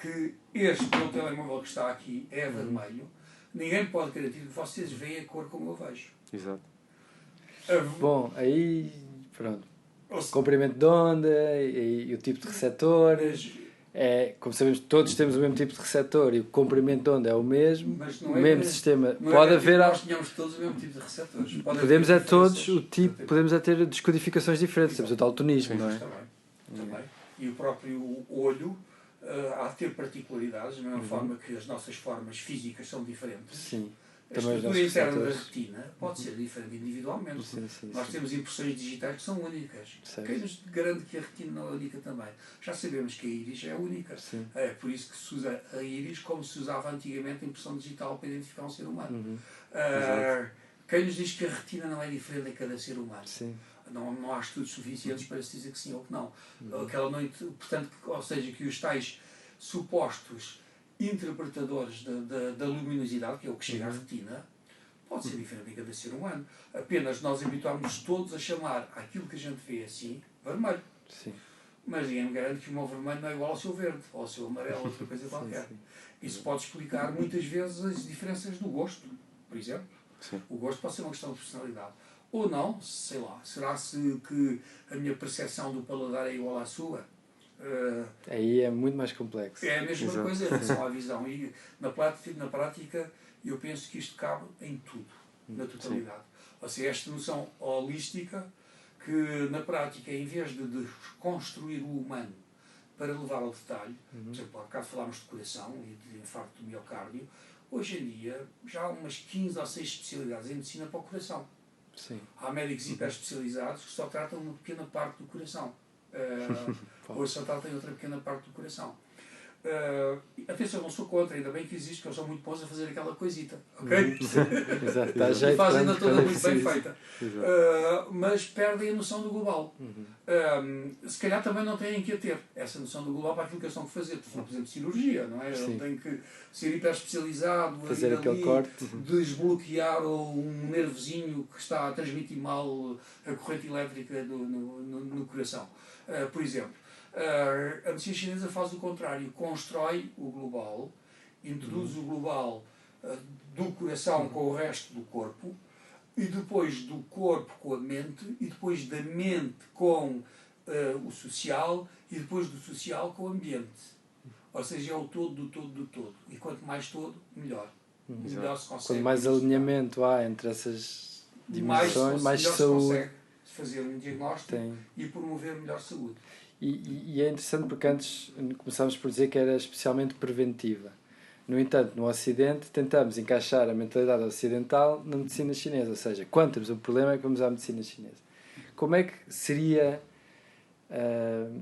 que este meu telemóvel que está aqui é vermelho. Ninguém pode garantir que vocês veem a cor como eu vejo. Bom, aí pronto. Comprimento de onda e o tipo de receptor. Como sabemos, todos temos o mesmo tipo de receptor e o comprimento de onda é o mesmo. Mas o mesmo sistema. Pode haver. Nós tínhamos todos o mesmo tipo de receptores. Podemos ter descodificações diferentes. Temos o daltonismo, não é? Também. E o próprio olho há de ter particularidades, da mesma forma que as nossas formas físicas são diferentes. A estrutura interna da retina pode ser diferente individualmente. Nós temos impressões digitais que são únicas. Quem nos garante que a retina não é única também? Já sabemos que a íris é única. É por isso que se usa a íris como se usava antigamente a impressão digital para identificar um ser humano. Quem nos diz que a retina não é diferente em cada ser humano? Não há estudos suficientes para se dizer que sim ou que não. Aquela noite, portanto, ou seja, que os tais supostos interpretadores da luminosidade, que é o que chega à retina, pode ser diferente em cada ser humano. Apenas nós habituámos todos a chamar aquilo que a gente vê assim, vermelho. Sim. Mas ninguém me garante que o meu vermelho não é igual ao seu verde, ou ao seu amarelo, ou outra coisa qualquer. Sim. Isso pode explicar muitas vezes as diferenças do gosto, por exemplo. Sim. O gosto pode ser uma questão de personalidade. Ou não, sei lá, será-se que a minha percepção do paladar é igual à sua? Aí é muito mais complexo. É a mesma Exato. coisa em relação à visão. E na prática, eu penso que isto cabe em tudo, na totalidade. Ou seja, esta noção holística que, na prática, em vez de construir o humano para levá-lo ao detalhe, por exemplo, há bocado falámos de coração e de infarto do miocárdio, hoje em dia já há umas 15 ou 6 especialidades em medicina para o coração. Sim. Há médicos hiper-especializados que só tratam uma pequena parte do coração. Hoje só tratam outra pequena parte do coração. Atenção, não sou contra, ainda bem que existe, que eles são muito bons a fazer aquela coisita. Ok? Exato. Dá jeito E fazem-na quando toda é muito bem preciso. feita. Exato. Mas perdem a noção do global. Se calhar também não têm que a ter essa noção do global para aquilo que eles estão a fazer. Por exemplo, cirurgia, não é? Ele tem que ser hiper especializado, fazer aquele corte, desbloquear um nervozinho que está a transmitir mal a corrente elétrica no coração. Por exemplo, a medicina chinesa faz o contrário, constrói o global, introduz o global do coração com o resto do corpo, e depois do corpo com a mente, e depois da mente com o social, e depois do social com o ambiente. Ou seja, é o todo do todo do todo. E quanto mais todo, melhor. Melhor se consegue. Quanto mais alinhamento há entre essas dimensões, mais melhor saúde se consegue fazer um diagnóstico tem. e promover melhor saúde. E é interessante porque antes começámos por dizer que era especialmente preventiva. No entanto, no Ocidente, tentamos encaixar a mentalidade ocidental na medicina chinesa. Ou seja, quando temos um problema é que vamos à medicina chinesa. Como é que seria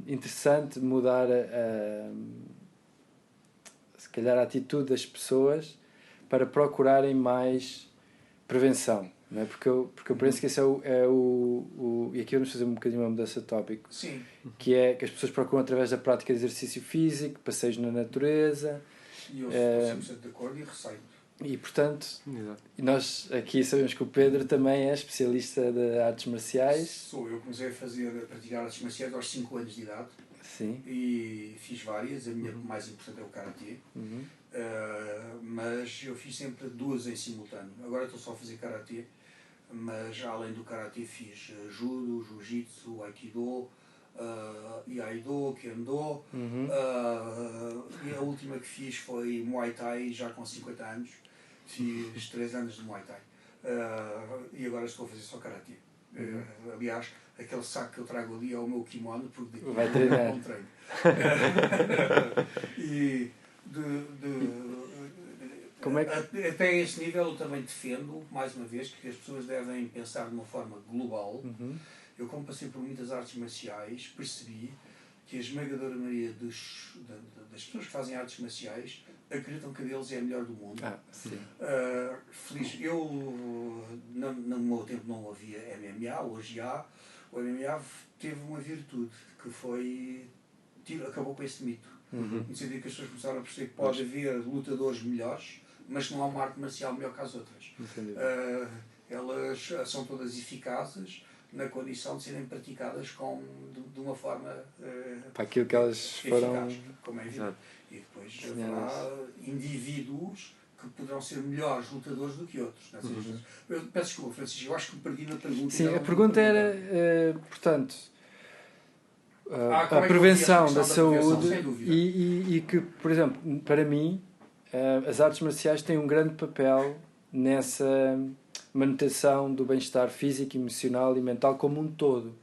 interessante mudar se calhar a atitude das pessoas para procurarem mais prevenção? Não é? Porque eu penso que esse e aqui vamos fazer um bocadinho uma mudança de tópico. Sim. Que é que as pessoas procuram através da prática de exercício físico, passeios na natureza. E eu estou 100% de acordo e receio. E portanto, Exato. nós aqui sabemos que o Pedro também é especialista de artes marciais. Eu comecei a praticar artes marciais aos 5 anos de idade. Sim. E fiz várias, a minha mais importante é o Karatê. Mas eu fiz sempre 2 em simultâneo. Agora estou só a fazer Karatê, mas além do Karatê fiz Judo, Jiu-Jitsu, Aikido, Iaido, Kendo, e a última que fiz foi Muay Thai, já com 50 anos. Fiz 3 anos de Muay Thai. E agora estou a fazer só Karatê. Aliás, aquele saco que eu trago ali é o meu kimono, porque daqui vai treinar. Não treino. E Como é que... até a esse nível eu também defendo, mais uma vez, que as pessoas devem pensar de uma forma global. Eu, como passei por muitas artes marciais, percebi que a esmagadora maioria das pessoas que fazem artes marciais acreditam que a deles é a melhor do mundo. Sim. Feliz. Eu, no meu tempo, não havia MMA, hoje há. O MMA teve uma virtude, que foi... acabou com esse mito. No sentido que as pessoas começaram a perceber que pode haver lutadores melhores, mas não há uma arte marcial melhor que as outras. Elas são todas eficazes na condição de serem praticadas de uma forma para aquilo que elas foram... eficaz, como é evidente. E depois haverá indivíduos que poderão ser melhores lutadores do que outros. Eu peço desculpa, Francisco, eu acho que me perdi na pergunta. Sim, a pergunta era, portanto, a é prevenção da saúde prevenção, e que, por exemplo, para mim, as artes marciais têm um grande papel nessa manutenção do bem-estar físico, emocional e mental como um todo.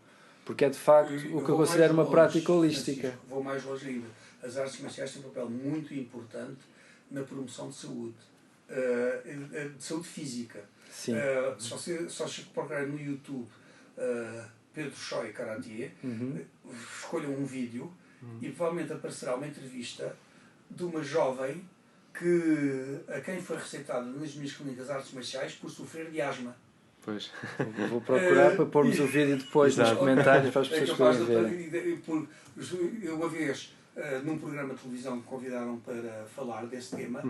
Porque é de facto o que eu considero uma prática holística. Francisco, vou mais longe ainda. As artes marciais têm um papel muito importante na promoção de saúde. De saúde física. Sim. Só se procurar no YouTube Pedro Choi Karatê, escolham um vídeo e provavelmente aparecerá uma entrevista de uma jovem a quem foi receitada nas minhas clínicas de artes marciais por sofrer de asma. Pois. Vou procurar para pormos o vídeo depois nos comentários para as pessoas poderem ver. Eu uma vez, num programa de televisão que me convidaram para falar desse tema,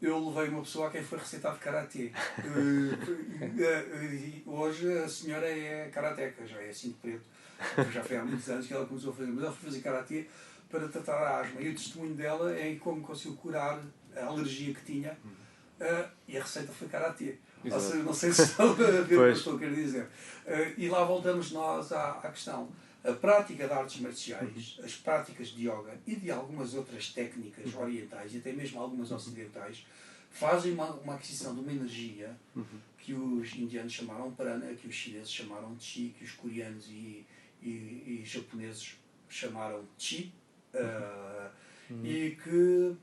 eu levei uma pessoa a quem foi recitado karatê. Hoje a senhora é karateca, já é assim de preto. Já foi há muitos anos que ela começou a fazer, mas ela foi fazer karatê para tratar a asma. E o testemunho dela é como conseguiu curar a alergia que tinha, e a receita foi karatê. Ou seja, não sei se estão a ver o que eu estou a querer dizer. E lá voltamos nós à questão. A prática de artes marciais, as práticas de yoga e de algumas outras técnicas orientais e até mesmo algumas ocidentais fazem uma aquisição de uma energia que os indianos chamaram prana, que os chineses chamaram chi, que os coreanos e japoneses chamaram chi, e que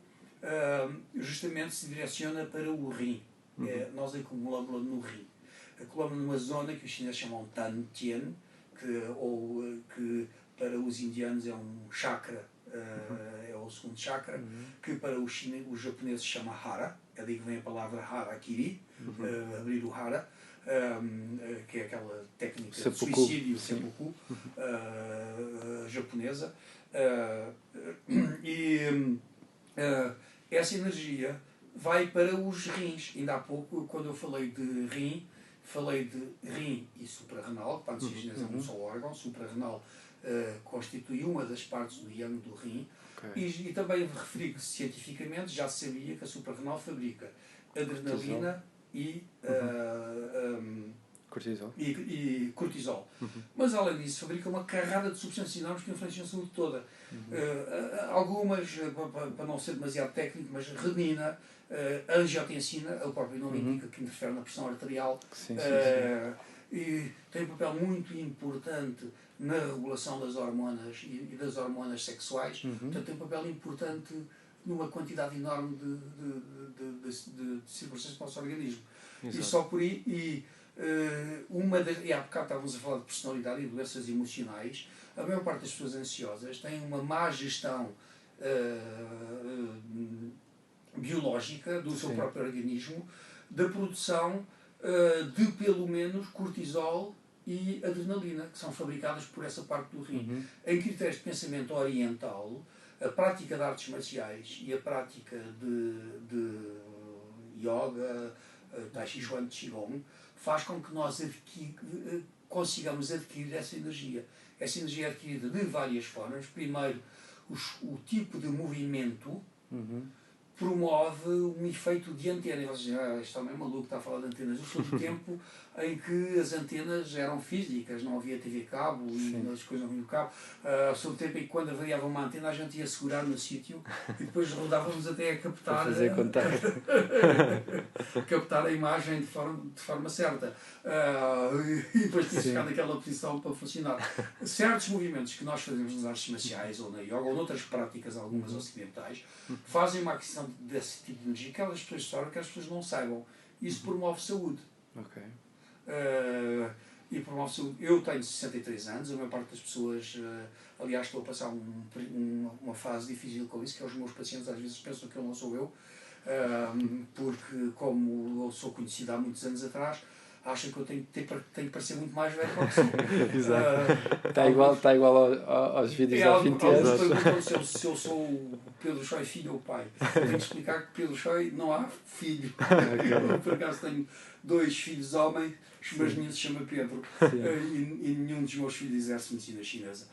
justamente se direciona para o rim. Nós acumulamos no rim. Acumulamos numa zona que os chineses chamam Tan Tien, que para os indianos é um chakra, é o segundo chakra, que para os japoneses se chama Hara, é daí que vem a palavra Harakiri, abrir o Hara, que é aquela técnica de suicídio, seppuku, japonesa. Essa energia vai para os rins. Ainda há pouco, quando eu falei de rim e suprarrenal, que para a medicina chinesa é um só órgão. Suprarrenal constitui uma das partes do yang do rim. E também referi que cientificamente já se sabia que a suprarrenal fabrica adrenalina e cortisol. Mas além disso fabrica uma carrada de substâncias enormes que influenciam a saúde toda. Algumas, para não ser demasiado técnico, mas renina, angiotensina, o próprio nome indica que interfere na pressão arterial. E tem um papel muito importante na regulação das hormonas e das hormonas sexuais. Portanto, tem um papel importante numa quantidade enorme de circunstâncias para o nosso organismo. Exato. E só por aí, e há bocado estávamos a falar de personalidade e doenças emocionais. A maior parte das pessoas ansiosas tem uma má gestão biológica do seu próprio organismo, da produção de pelo menos cortisol e adrenalina, que são fabricadas por essa parte do rim. Em critérios de pensamento oriental, a prática de artes marciais e a prática de yoga, tai chi chuan, qigong, faz com que nós consigamos adquirir essa energia. Essa energia é adquirida de várias formas. Primeiro, o tipo de movimento promove um efeito de antena. E vocês dizem, este homem é maluco, está a falar de antenas. Eu sou do tempo em que as antenas eram físicas, não havia TV cabo e as coisas não vinham do cabo. Sou do tempo em que quando avariava uma antena a gente ia segurar no sítio e depois rodávamos até a captar, captar a imagem de forma certa. E depois tinha que ficar naquela posição para funcionar. Certos movimentos que nós fazemos nas artes marciais ou na yoga ou noutras práticas, algumas ocidentais, fazem uma aquisição desse tipo de energia que as pessoas sabem, que as pessoas não saibam. Isso promove saúde. E promove saúde. Eu tenho 63 anos, a maior parte das pessoas, aliás, estou a passar uma fase difícil com isso, que os meus pacientes às vezes pensam que eu não sou eu, porque como eu sou conhecido há muitos anos atrás, acham que eu tenho que parecer muito mais velho do que sou. Está igual aos vídeos há 20 anos. Alguns perguntam se eu sou o Pedro Choi filho ou pai. Eu tenho que explicar que Pedro Choi não há filho. Eu, por acaso, tenho 2 filhos homens, mas nenhum se chama Pedro. E nenhum dos meus filhos exerce medicina chinesa.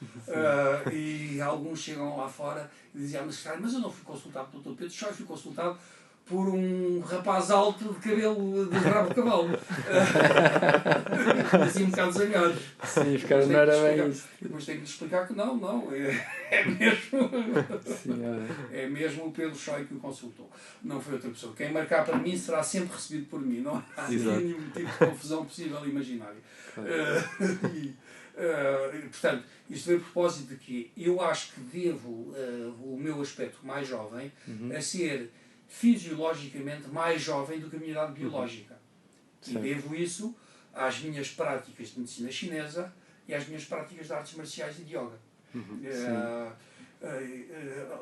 E alguns chegam lá fora e dizem, mas eu não fui consultado pelo Dr. Pedro Choi, fui consultado por um rapaz alto de cabelo de rabo de cavalo. Assim um bocado zangado. Sim, ficaram, não era bem isso. Depois tenho que lhe explicar que não, é mesmo. É mesmo o Pedro Choi que o consultou. Não foi outra pessoa. Quem marcar para mim será sempre recebido por mim. Não há nenhum tipo de confusão possível e imaginária. Portanto, isto veio a propósito de que eu acho que devo o meu aspecto mais jovem a ser fisiologicamente mais jovem do que a minha idade biológica. E devo isso às minhas práticas de medicina chinesa e às minhas práticas de artes marciais e de yoga.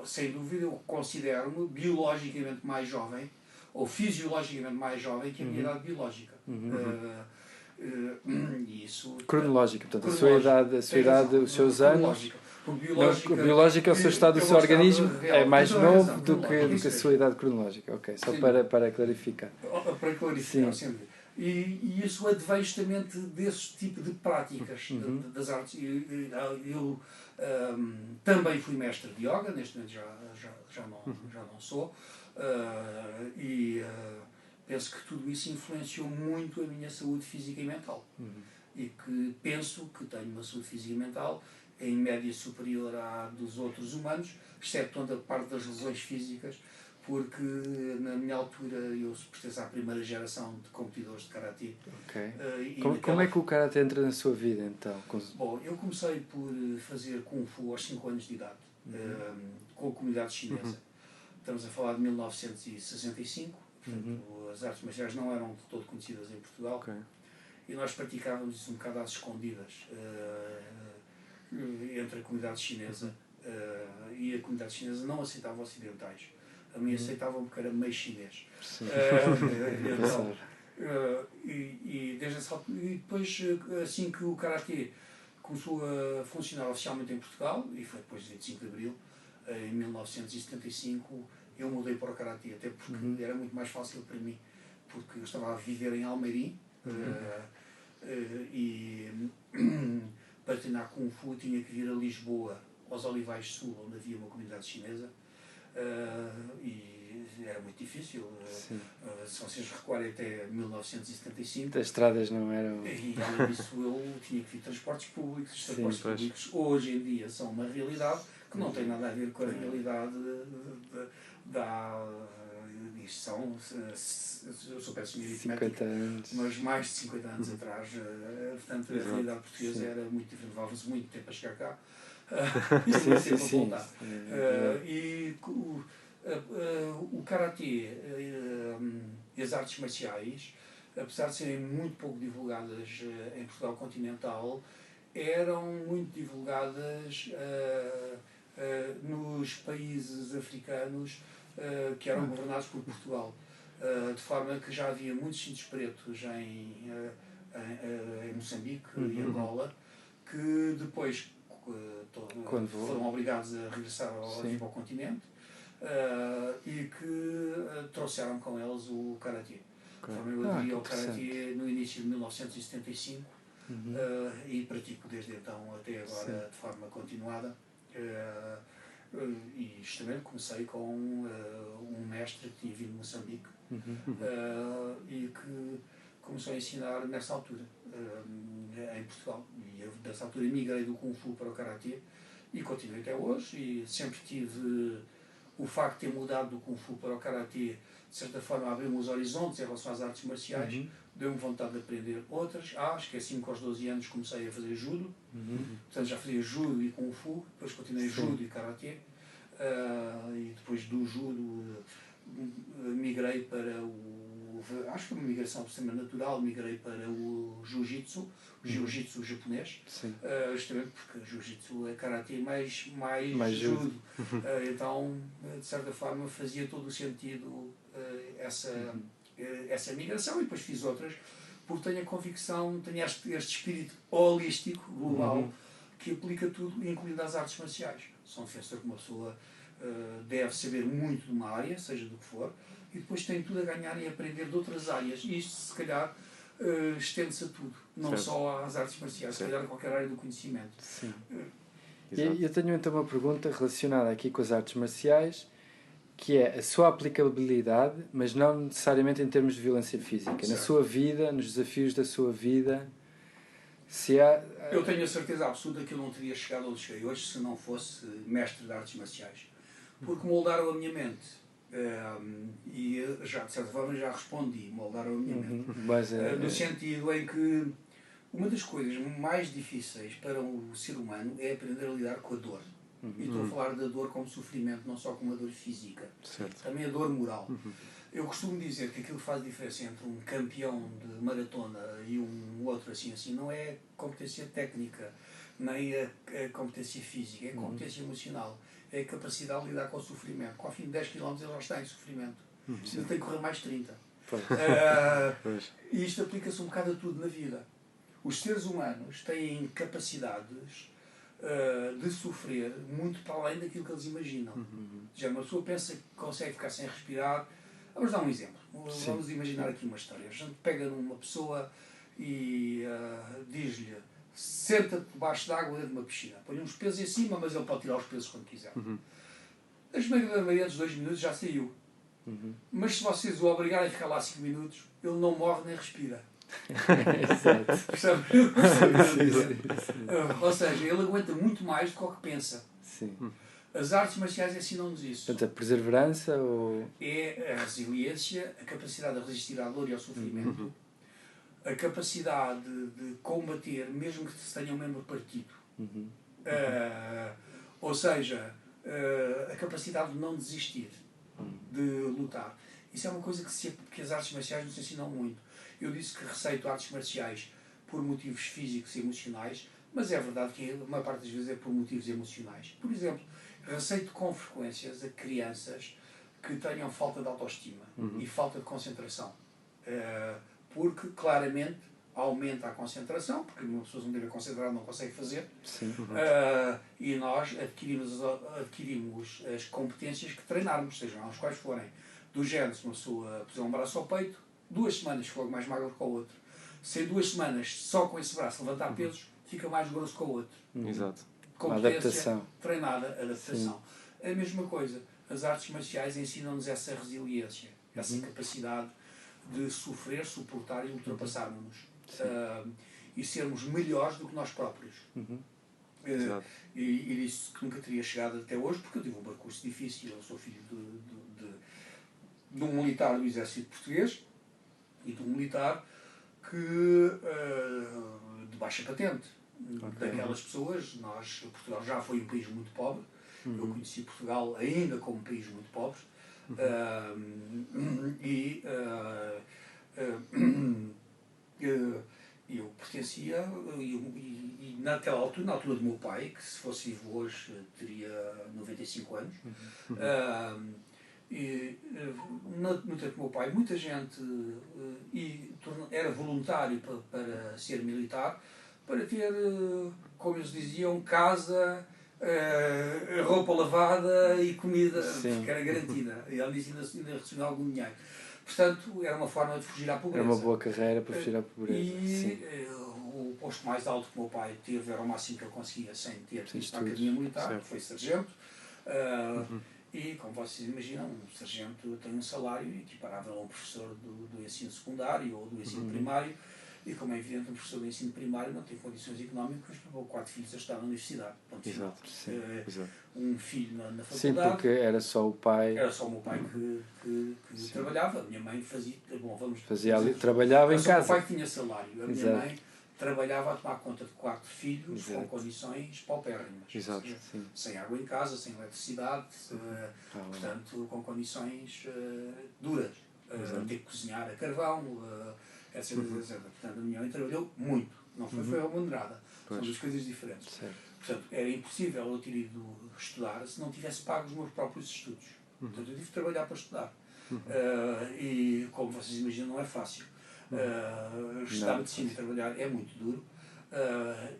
Sem dúvida, eu considero-me biologicamente mais jovem ou fisiologicamente mais jovem que a minha idade biológica. E isso... Cronológica, portanto, a sua idade, os seus anos... Biológica é o seu estado do seu organismo, é mais novo do que a sua idade cronológica. Ok, só para clarificar. Para clarificar, sempre. E isso advém justamente desse tipo de práticas das artes. Eu também fui mestre de yoga, neste momento já não sou, e penso que tudo isso influenciou muito a minha saúde física e mental. E que penso que tenho uma saúde física e mental em média superior à dos outros humanos, excepto a parte das lesões físicas, porque na minha altura eu pertenço à primeira geração de competidores de Karatê. Okay. Como é que o Karatê entra na sua vida, então? Bom, eu comecei por fazer Kung Fu aos 5 anos de idade, com a comunidade chinesa. Estamos a falar de 1965, portanto, as artes marciais não eram de todo conhecidas em Portugal. Okay. E nós praticávamos isso um bocado às escondidas entre a comunidade chinesa e a comunidade chinesa não aceitava ocidentais. A mim aceitavam porque era meio chinês. Então, e desde essa altura, e depois, assim que o Karatê começou a funcionar oficialmente em Portugal, e foi depois de 25 de Abril, em 1975, eu mudei para o Karatê, até porque era muito mais fácil para mim, porque eu estava a viver em Almeirim, e para treinar Kung Fu tinha que vir a Lisboa, aos Olivais Sul, onde havia uma comunidade chinesa, e era muito difícil. Se vocês recuarem até 1975, as estradas não eram... E além disso eu tinha que vir transportes públicos. Os transportes públicos hoje em dia são uma realidade que não tem nada a ver com a realidade isto são, eu sou péssimo em aritmética, mas mais de 50 anos atrás, portanto a realidade portuguesa era muito diferente, levava-se muito tempo a chegar cá e muito tempo a voltar. E o Karatê e as artes marciais, apesar de serem muito pouco divulgadas em Portugal continental, eram muito divulgadas nos países africanos que eram governados por Portugal, de forma que já havia muitos cintos pretos em Moçambique e Angola, que depois foram obrigados a regressar ao continente, e que trouxeram com eles o Karatê. Eu aderi ao Karatê no início de 1975 e pratico desde então até agora de forma continuada. E justamente comecei com um mestre que tinha vindo de Moçambique e que começou a ensinar nessa altura em Portugal. E eu dessa altura migrei do Kung Fu para o Karatê e continuei até hoje, e sempre tive o facto de ter mudado do Kung Fu para o Karatê, de certa forma abriu-me os horizontes em relação às artes marciais, deu-me vontade de aprender outras. Esqueci-me que aos 12 anos comecei a fazer judo, portanto já fazia judo e Kung Fu, depois continuei judo e Karatê, e depois do judo migrei para acho que foi uma migração por cima natural, migrei para o Jiu-Jitsu, o Jiu-Jitsu japonês, justamente porque o Jiu-Jitsu é Karatê mais judo. Então, de certa forma, fazia todo o sentido essa migração, e depois fiz outras, porque tenho a convicção, tenho este espírito holístico, global, que aplica tudo, incluindo as artes marciais. Sou um defensor que uma pessoa deve saber muito de uma área, seja do que for, e depois tem tudo a ganhar em aprender de outras áreas. E isto, se calhar, estende-se a tudo, não só às artes marciais, se calhar a qualquer área do conhecimento. E eu tenho então uma pergunta relacionada aqui com as artes marciais, que é a sua aplicabilidade, mas não necessariamente em termos de violência física. Na sua vida, nos desafios da sua vida, se há... Eu tenho a certeza absoluta que eu não teria chegado onde cheguei hoje se não fosse mestre de artes marciais. Porque moldaram a minha mente. E já, de certa forma, já respondi, moldaram a minha mente. No sentido em que uma das coisas mais difíceis para o ser humano é aprender a lidar com a dor. E estou a falar da dor como sofrimento, não só como a dor física. Também a dor moral. Eu costumo dizer que aquilo que faz a diferença entre um campeão de maratona e um outro assim não é competência técnica, nem a competência física, é a competência emocional. É a capacidade de lidar com o sofrimento. Ao fim de 10 km ele já está em sofrimento. Ele tem que correr mais 30. E isto aplica-se um bocado a tudo na vida. Os seres humanos têm capacidades de sofrer muito para além daquilo que eles imaginam. Já uma pessoa pensa que consegue ficar sem respirar. Vamos dar um exemplo. Vamos imaginar aqui uma história. A gente pega numa pessoa e diz-lhe: senta-te debaixo de água dentro de uma piscina. Põe uns pesos em cima, mas ele pode tirar os pesos quando quiser. Nas primeiros 2 minutos já saiu. Mas se vocês o obrigarem a ficar lá 5 minutos, ele não morre nem respira. Exato. Ou seja, ele aguenta muito mais do que o que pensa. Sim. As artes marciais ensinam-nos isso. Portanto, a perseverança ou... É a resiliência, a capacidade de resistir à dor e ao sofrimento, a capacidade de combater, mesmo que se tenha um membro partido. Ou seja, a capacidade de não desistir, de lutar. Isso é uma coisa que as artes marciais nos ensinam muito. Eu disse que receito artes marciais por motivos físicos e emocionais, mas é verdade que a maior parte das vezes é por motivos emocionais. Por exemplo, receito com frequências a crianças que tenham falta de autoestima e falta de concentração. Porque, claramente, aumenta a concentração, porque uma pessoa não deve concentrar, não consegue fazer. E nós adquirimos as competências que treinarmos, sejam as quais forem. Do género, se uma pessoa puser um braço ao peito, 2 semanas ficou mais magro que o outro. Se em 2 semanas, só com esse braço, levantar pesos, fica mais grosso que o outro. Exato. Adaptação. Treinada, adaptação. É a mesma coisa. As artes marciais ensinam-nos essa resiliência, essa capacidade de sofrer, suportar e ultrapassarmos-nos. E sermos melhores do que nós próprios. E disse que nunca teria chegado até hoje, porque eu tive um percurso difícil. Eu sou filho de um militar do exército português e de um militar de baixa patente. Daquelas pessoas, Portugal já foi um país muito pobre. Eu conheci Portugal ainda como um país muito pobre. Eu pertencia, e naquela altura, na altura do meu pai, que se fosse vivo hoje teria 95 anos, no tempo do meu pai, muita gente era voluntário para ser militar, para ter, como eles diziam, casa, roupa lavada e comida, que era garantida. E além disso ainda recebia algum dinheiro. Portanto, era uma forma de fugir à pobreza. Era uma boa carreira para fugir à pobreza. E o posto mais alto que o meu pai teve era o máximo que ele conseguia sem ter isto na Academia Militar, que foi sargento. E, como vocês imaginam, um sargento tem um salário equiparável a um professor do ensino secundário ou do ensino primário. E, como é evidente, um professor do ensino primário não tem condições económicas para pôr 4 filhos a estudar na universidade. Exato. Um filho na faculdade. Sim, porque era só o pai. Era só o meu pai que trabalhava. A minha mãe fazia. Trabalhava em casa. O meu pai tinha salário. A minha mãe trabalhava a tomar conta de 4 filhos com condições paupérrimas. Sem água em casa, sem eletricidade, portanto, com condições duras. Ter que cozinhar a carvão, etc. Portanto, a minha mãe trabalhou muito. Não foi remunerada. São duas coisas diferentes. Portanto, era impossível eu ter ido estudar se não tivesse pago os meus próprios estudos. Portanto, eu tive de trabalhar para estudar. E, como vocês imaginam, não é fácil. Estudar medicina e trabalhar é muito duro.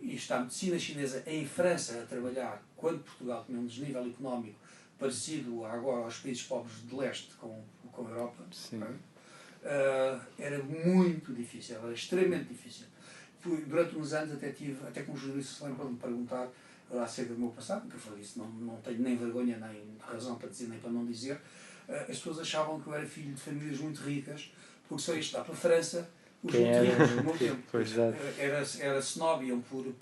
E estudar medicina chinesa em França a trabalhar, quando Portugal tinha um desnível económico parecido agora aos países pobres de leste com a Europa, era muito difícil, era extremamente difícil. Durante uns anos até como jornalista se lembra de me perguntar acerca do meu passado, porque eu falei isso, não tenho nem vergonha, nem razão para dizer, nem para não dizer. As pessoas achavam que eu era filho de famílias muito ricas, porque só ia estudar para a França, os muito ricos no meu tempo. Era snobiam porque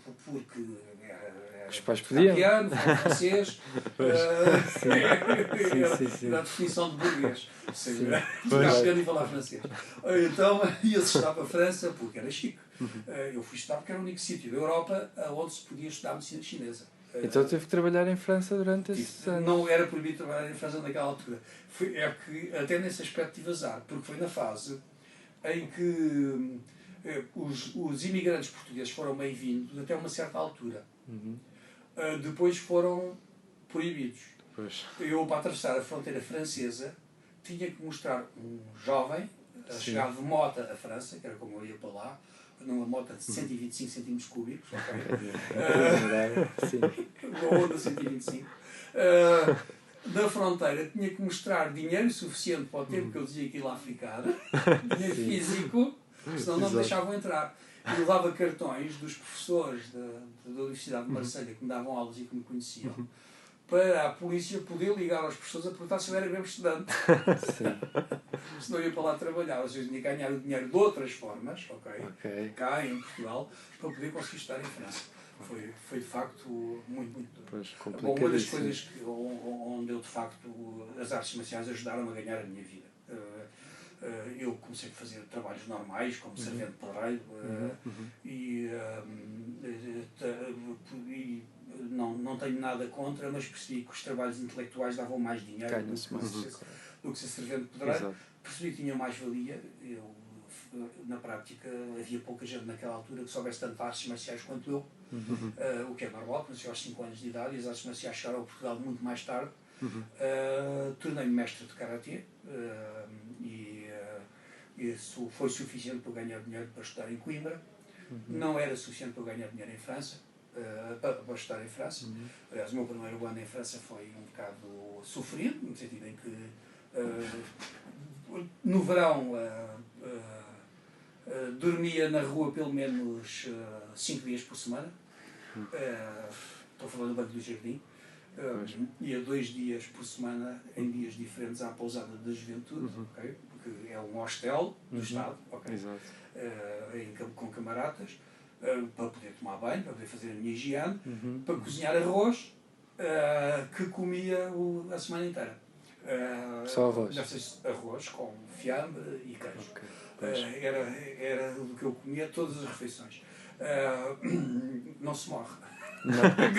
os pais podiam. Italiano, francês, era a definição de burguês. Italiano e falar francês. Então ia-se estudar para a França porque era chique. Eu fui estudar porque era o único sítio da Europa onde se podia estudar medicina chinesa. Então teve que trabalhar em França durante esses anos. Não era proibido trabalhar em França naquela altura. É que até nesse aspecto tive azar, porque foi na fase em que os imigrantes portugueses foram bem-vindos até uma certa altura. Depois foram proibidos. Eu, para atravessar a fronteira francesa, tinha que mostrar um jovem a chegar de moto à França, que era como eu ia para lá, numa moto de 125 centímetros cúbicos, ok? Uma Honda 125. Da fronteira tinha que mostrar dinheiro suficiente para o tempo que eu dizia que ia lá ficar, dinheiro físico, senão não me deixavam entrar. E levava cartões dos professores da Universidade de Marselha que me davam aulas e que me conheciam, para a polícia poder ligar aos professores a perguntar se eu era mesmo estudante. Se não ia para lá trabalhar, ou seja, tinha que ganhar o dinheiro de outras formas, ok? Cá em Portugal, para poder conseguir estudar em França. Foi de facto muito, muito duro. Bom, uma das coisas onde eu de facto as artes marciais ajudaram a ganhar a minha vida. Eu comecei a fazer trabalhos normais, como servente pedreiro, e não tenho nada contra, mas percebi que os trabalhos intelectuais davam mais dinheiro do que ser servente pedreiro. Percebi que tinha mais valia. Na prática, havia pouca gente naquela altura que soubesse tanto artes marciais quanto eu, o que é normal, porque eu aos 5 anos de idade, e as artes marciais chegaram a Portugal muito mais tarde. Tornei-me mestre de Karatê, e isso foi suficiente para ganhar dinheiro para estudar em Coimbra. Não era suficiente para ganhar dinheiro em França, para estudar em França. Aliás, o meu primeiro ano em França foi um bocado sofrido, no sentido em que no verão dormia na rua pelo menos 5 dias por semana. Estou falando do Banco do Jardim. Ia 2 dias por semana em dias diferentes à pousada da juventude, okay? Porque é um hostel do Estado, okay? Com camaradas, para poder tomar banho, para poder fazer a minha higiene, para cozinhar arroz, que comia a semana inteira. Só arroz? Arroz com fiambre e queijo. Era do que eu comia todas as refeições. Não se morre.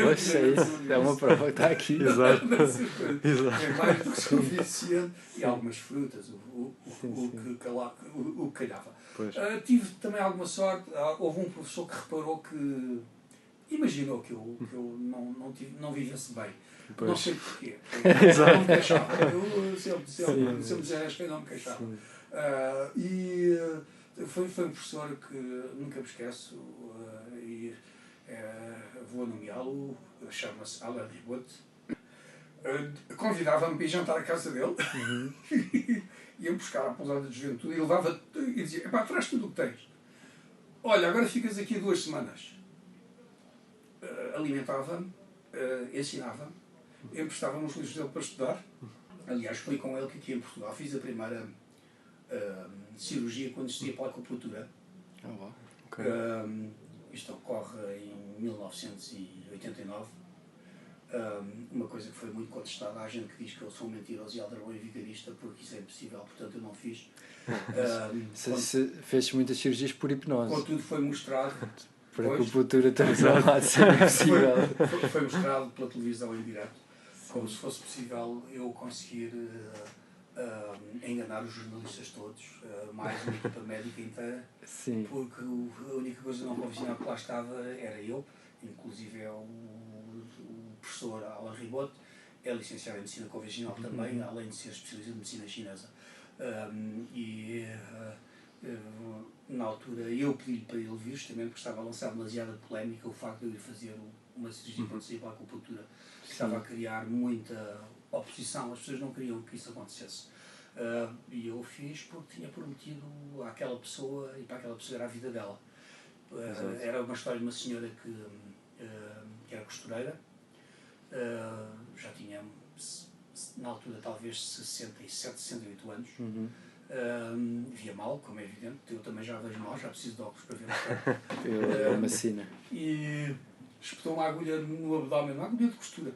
Pois é isso, é uma prova que está aqui. Exato. É mais do que suficiente. E algumas frutas, o que calhava. Tive também alguma sorte. Houve um professor que reparou que imaginou que eu não vivesse bem. Não sei porquê. Eu não me queixava. Se eu me dissesse, eu não me queixava. Foi um professor que nunca me esqueço, e vou nomeá-lo, chama-se Alain Ribot. Convidava-me para ir jantar à casa dele, ia-me buscar à pousada de juventude e levava e dizia: "Epá, traz tudo o que tens. Olha, agora ficas aqui 2 semanas." Alimentava-me, ensinava-me, emprestava-me os livros dele para estudar. Aliás, foi com ele que aqui em Portugal fiz a primeira cirurgia quando existia pela acupuntura. Isto ocorre em 1989. Uma coisa que foi muito contestada. Há gente que diz que eu sou um mentiroso e aldrabão e vigarista, porque isso é impossível, portanto eu não fiz. Fez muitas cirurgias por hipnose. Contudo, foi mostrado. Por acupuntura também não há de ser impossível. Foi mostrado pela televisão em direto, como se fosse possível eu conseguir enganar os jornalistas todos, mais uma equipa médica inteira. Sim. Porque a única coisa não convencional que lá estava era eu, inclusive é o professor Alain Ribot, é licenciado em Medicina Convencional também, além de ser especialista em Medicina Chinesa. Na altura eu pedi para ele vir, justamente porque estava a lançar demasiada polémica o facto de eu ir fazer uma cirurgia quando saí para a acupuntura. Estava a criar muita oposição, as pessoas não queriam que isso acontecesse. E eu fiz porque tinha prometido àquela pessoa, e para aquela pessoa era a vida dela. Era uma história de uma senhora que era costureira, já tinha na altura talvez 67, 68 anos. Via mal, como é evidente, eu também já vejo mal, já preciso de óculos para ver uma sina. E espetou uma agulha no abdômen, uma agulha de costura,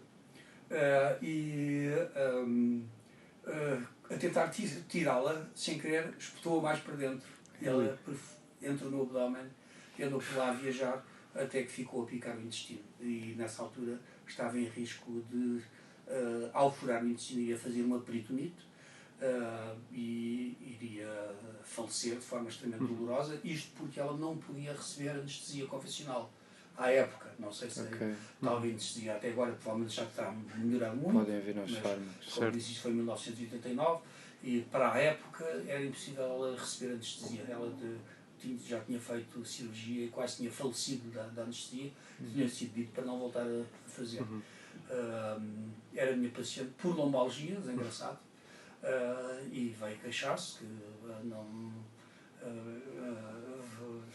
a tentar tirá-la, sem querer, espetou-a mais para dentro. Ela entrou no abdômen e andou por lá a viajar até que ficou a picar o intestino. E nessa altura estava em risco de, ao furar o intestino, iria fazer uma peritonite. E iria falecer de forma extremamente dolorosa, isto porque ela não podia receber anestesia convencional à época. Não sei se talvez anestesia até agora, provavelmente já está melhorado muito. Podem haver novos fármacos. Como disse, isto foi em 1989 e para a época era impossível ela receber anestesia. Ela já tinha feito cirurgia e quase tinha falecido da anestesia, tinha sido dito para não voltar a fazer. Era minha paciente por lombalgias, engraçado, e veio queixar-se que não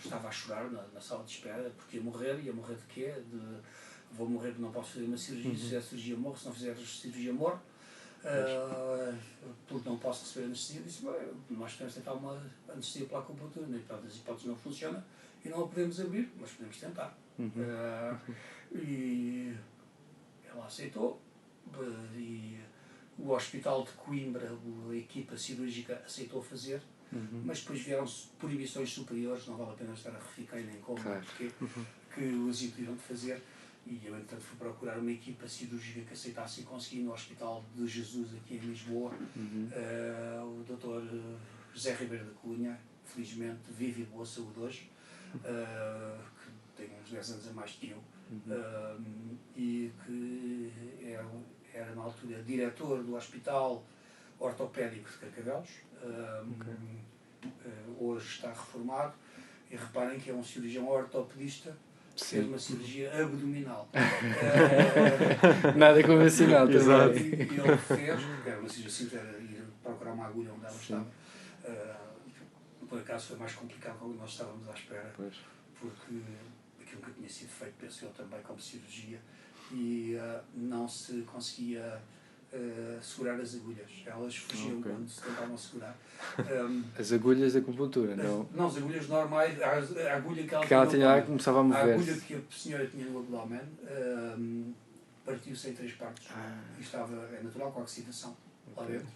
estava a chorar na sala de espera porque ia morrer de quê? Vou morrer porque não posso fazer uma cirurgia, se fizer cirurgia morro, se não fizer cirurgia morro. Porque não posso receber anestesia, disse, nós podemos tentar uma anestesia pela acupuntura, na hipótese não funciona e não a podemos abrir, mas podemos tentar. E ela aceitou, e o Hospital de Coimbra, a equipa cirúrgica aceitou fazer, mas depois vieram proibições superiores, não vale a pena estar a reficar nem como, porque que os impediram de fazer. E eu, entretanto, fui procurar uma equipa cirúrgica que aceitasse e consegui no Hospital de Jesus, aqui em Lisboa, o Dr. José Ribeiro da Cunha, felizmente vive e boa saúde hoje, que tem uns 10 anos a mais que eu, e que era na altura diretor do Hospital Ortopédico de Carcavelos, hoje está reformado, e reparem que é um cirurgião ortopedista. Fez uma cirurgia abdominal. Nada convencional também. Exato. E ele fez, porque era uma cirurgia, era ir procurar uma agulha onde ela estava. Por acaso foi mais complicado quando nós estávamos à espera, porque aquilo que tinha sido feito, penso eu também, como cirurgia, e não se conseguia segurar as agulhas. Elas fugiam quando se tentavam segurar. As agulhas da acupuntura, não? Não, as agulhas normais, a agulha que ela tinha começava a A mover. agulha que a senhora tinha no abdômen partiu-se em 3 partes. E é natural, com a oxidação lá dentro.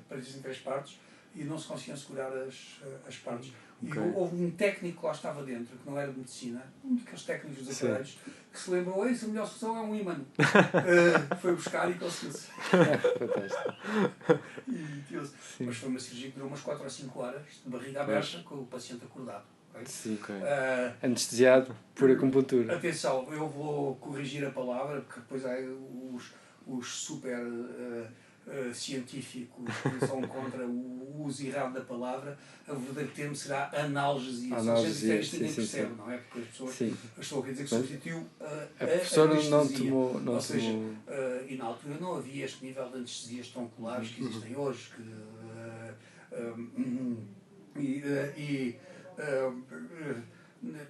Partiu-se em 3 partes e não se conseguiam segurar as partes. E houve um técnico que lá estava dentro, que não era de medicina, um daqueles técnicos dos aparelhos, que se lembrou, a melhor solução é um ímã. Foi buscar e conseguiu-se. Fantástico. Mas foi uma cirurgia que durou umas 4 ou 5 horas, de barriga aberta, com o paciente acordado. Sim, anestesiado por acupuntura. Atenção, eu vou corrigir a palavra, porque depois há os super científicos que são contra o uso errado da palavra. O verdadeiro termo será analgesia. Se a gente disser isto, ninguém percebe, não é? Porque as pessoas estão a dizer que substituiu a professora não tomou. Ou seja, e na altura não havia este nível de anestesias tão colares que existem hoje.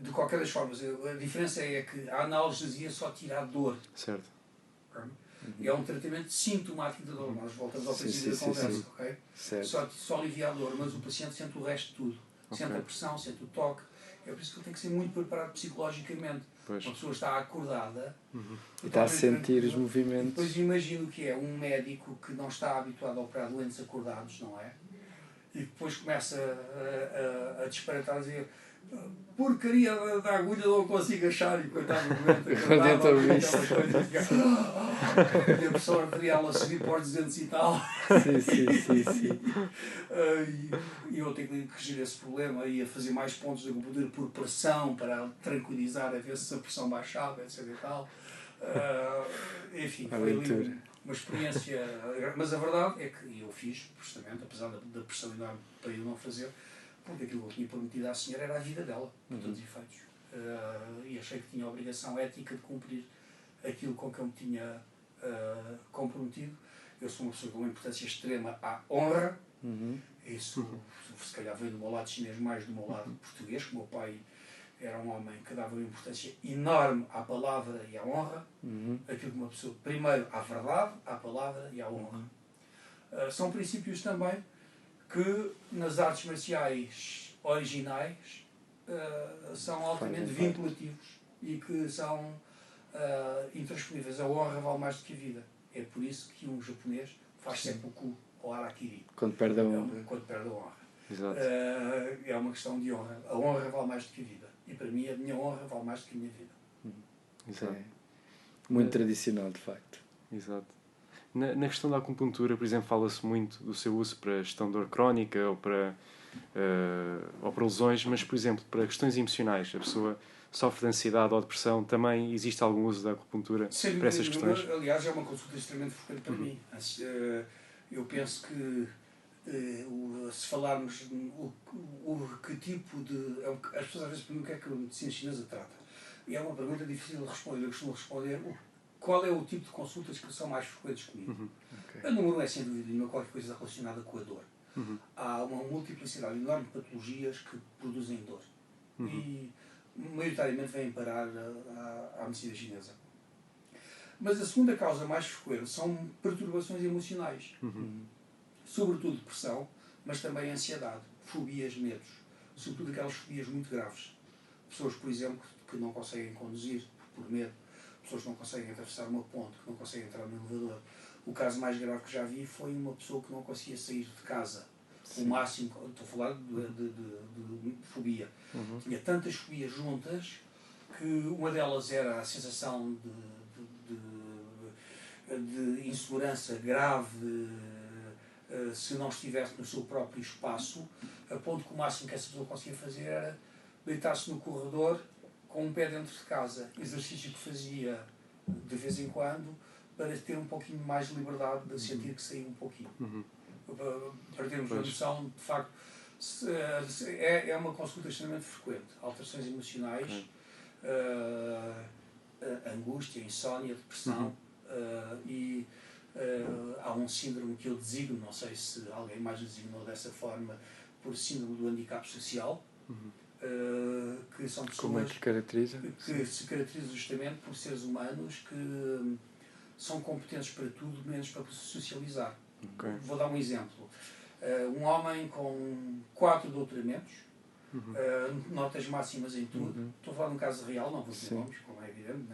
De qualquer das formas, a diferença é que a analgesia só tira a dor. Certo. É um tratamento sintomático da dor. Nós voltamos ao princípio da conversa, ok? Só alivia a dor, mas o paciente sente o resto de tudo. Sente a pressão, sente o toque. É por isso que ele tem que ser muito preparado psicologicamente. Uma pessoa está acordada e está a sentir os movimentos. Depois imagino que é um médico que não está habituado a operar doentes acordados, não é? E depois começa a disparatar, a dizer porcaria da agulha, não consigo achar, e coitado do doente acordado, e a pressão arterial a subir para os 200 e tal. Sim. E eu tenho que corrigir esse problema e a fazer mais pontos de acupuntura por pressão para tranquilizar, a ver se a pressão baixava, etc e tal. Enfim, foi ali uma experiência, mas a verdade é que eu fiz, justamente, apesar da pressão enorme para eu não fazer, porque aquilo que eu tinha prometido à senhora era a vida dela, por todos os efeitos. E achei que tinha a obrigação ética de cumprir aquilo com que eu me tinha comprometido. Eu sou uma pessoa com uma importância extrema à honra. Isso, se calhar, veio do meu lado chinês mais do meu lado português, que o meu pai era um homem que dava uma importância enorme à palavra e à honra. Aquilo que uma pessoa, primeiro, à verdade, à palavra e à honra. São princípios também que nas artes marciais originais são altamente vinculativos e que são intransponíveis. A honra vale mais do que a vida. É por isso que um japonês faz seppuku ou harakiri. Quando perde a honra. Quando perde a honra. Exato. É uma questão de honra. A honra vale mais do que a vida. E para mim a minha honra vale mais do que a minha vida. Exato. Muito tradicional, de facto. Exato. Na questão da acupuntura, por exemplo, fala-se muito do seu uso para gestão de dor crónica ou para lesões, mas, por exemplo, para questões emocionais, a pessoa sofre de ansiedade ou depressão, também existe algum uso da acupuntura para essas questões? Aliás, é uma consulta extremamente frequente para mim. Eu penso que se falarmos que tipo de... As pessoas às vezes perguntam o que é que a medicina chinesa trata. E é uma pergunta difícil de responder. Eu costumo responder qual é o tipo de consultas que são mais frequentes comigo. Okay. O número é, sem dúvida nenhuma, qualquer coisa relacionada com a dor. Há uma multiplicidade enorme de patologias que produzem dor. E, maioritariamente, vêm parar à medicina chinesa. Mas a segunda causa mais frequente são perturbações emocionais. Sobretudo depressão, mas também ansiedade, fobias, medos. Sobretudo aquelas fobias muito graves. Pessoas, por exemplo, que não conseguem conduzir por medo. Pessoas que não conseguem atravessar uma ponte, que não conseguem entrar no elevador. O caso mais grave que já vi foi uma pessoa que não conseguia sair de casa. O máximo, estou a falar de fobia. Tinha tantas fobias juntas que uma delas era a sensação de insegurança grave se não estivesse no seu próprio espaço, a ponto que o máximo que essa pessoa conseguia fazer era deitar-se no corredor com um pé dentro de casa, exercício que fazia de vez em quando para ter um pouquinho mais de liberdade de sentir que saía um pouquinho. Para termos uma noção, de facto, é uma consulta extremamente frequente. Alterações emocionais, angústia, insónia, depressão e há um síndrome que eu designo, não sei se alguém mais o designou dessa forma, por síndrome do handicap social, que são pessoas... Como é que caracteriza? Que se caracteriza justamente por seres humanos que são competentes para tudo, menos para socializar. Okay. Vou dar um exemplo. Um homem com 4 doutoramentos, notas máximas em tudo. Estou a falar de um caso real, não vou dizer nomes, como é evidente.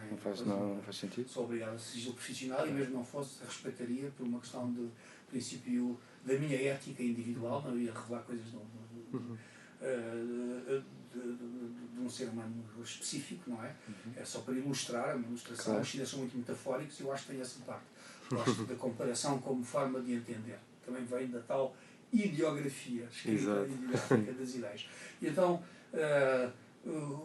Não faz sentido. Sou obrigado a sigilo profissional e mesmo não fosse, respeitaria por uma questão de princípio da minha ética individual, não ia revelar coisas de um ser humano específico, não é? É só para ilustrar, uma ilustração. Claro. Os chineses são muito metafóricos e eu acho que tem essa parte. Gosto da comparação como forma de entender. Também vem da tal ideografia, escrita ideográfica das ideias. E então,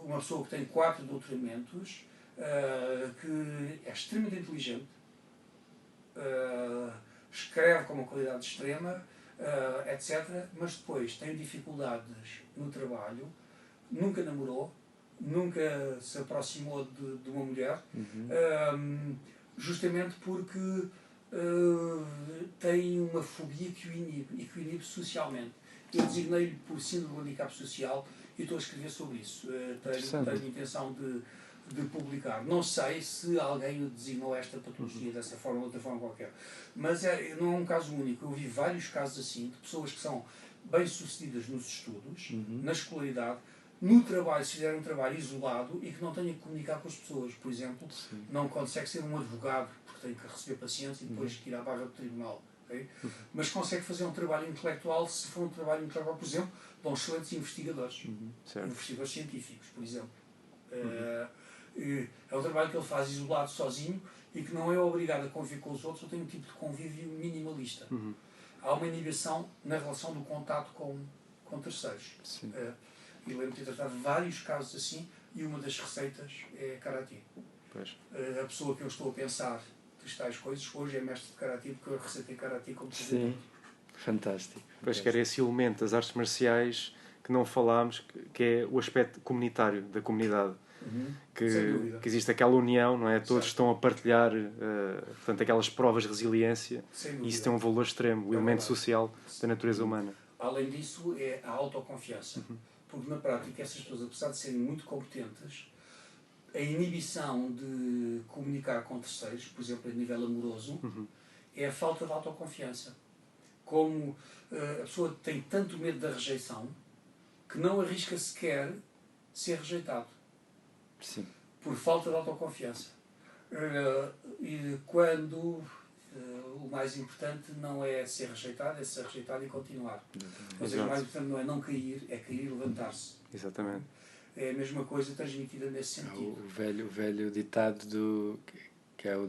uma pessoa que tem 4 doutoramentos, que é extremamente inteligente, escreve com uma qualidade extrema, etc., mas depois tem dificuldades no trabalho, nunca namorou, nunca se aproximou de uma mulher, justamente porque tem uma fobia que o inibe, e que o inibe socialmente. Eu designei-lhe por síndrome do handicap social e estou a escrever sobre isso. Tenho intenção de publicar. Não sei se alguém o designou esta patologia dessa forma ou de outra forma qualquer. Mas não é um caso único. Eu vi vários casos assim, de pessoas que são bem-sucedidas nos estudos, na escolaridade, no trabalho, se fizerem um trabalho isolado e que não tenham que comunicar com as pessoas. Por exemplo, não consegue ser um advogado, porque tem que receber pacientes e depois que ir à barra do tribunal. Okay? Mas consegue fazer um trabalho intelectual, se for um trabalho intelectual, por exemplo, de excelentes investigadores. Investigadores científicos, por exemplo. É um trabalho que ele faz isolado, sozinho, e que não é obrigado a conviver com os outros, ou tem um tipo de convívio minimalista. Há uma inibição na relação do contato com terceiros. E lembro-me de ter tratado vários casos assim, e uma das receitas é Karate. A pessoa que eu estou a pensar tais coisas, hoje é mestre de Karate, porque eu receitei Karate como Sim, fantástico. Pois que era esse elemento das artes marciais que não falámos, que é o aspecto comunitário, da comunidade. Que existe aquela união, não é? Todos estão a partilhar portanto, aquelas provas de resiliência, e isso tem um valor extremo, o elemento social da natureza humana. Além disso, é a autoconfiança. Porque na prática essas pessoas, apesar de serem muito competentes, a inibição de comunicar com terceiros, por exemplo, a nível amoroso, é a falta de autoconfiança. Como a pessoa tem tanto medo da rejeição que não arrisca sequer ser rejeitado. Sim. Por falta de autoconfiança. E quando o mais importante não é ser rejeitado, é ser rejeitado e continuar. Ou seja, o mais importante não é não cair, é cair e levantar-se. Exatamente. É a mesma coisa transmitida nesse sentido. O velho ditado que é o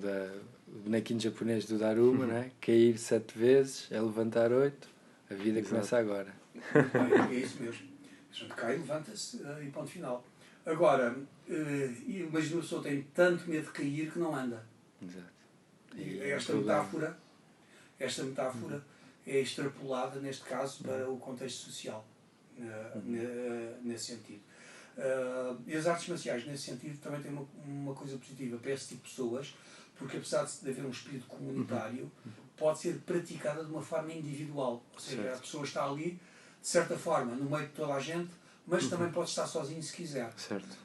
bonequinho japonês do Daruma, né? Cair 7 vezes é levantar 8, a vida começa agora. É isso mesmo. A gente cai, levanta-se e ponto final. Agora, imagina uma pessoa tem tanto medo de cair que não anda. Exato. E esta metáfora é extrapolada, neste caso, para o contexto social, nesse sentido. E as artes marciais, nesse sentido, também têm uma coisa positiva para esse tipo de pessoas, porque apesar de haver um espírito comunitário, pode ser praticada de uma forma individual. Ou seja, certo. A pessoa está ali, de certa forma, no meio de toda a gente, mas também pode estar sozinho se quiser. Certo.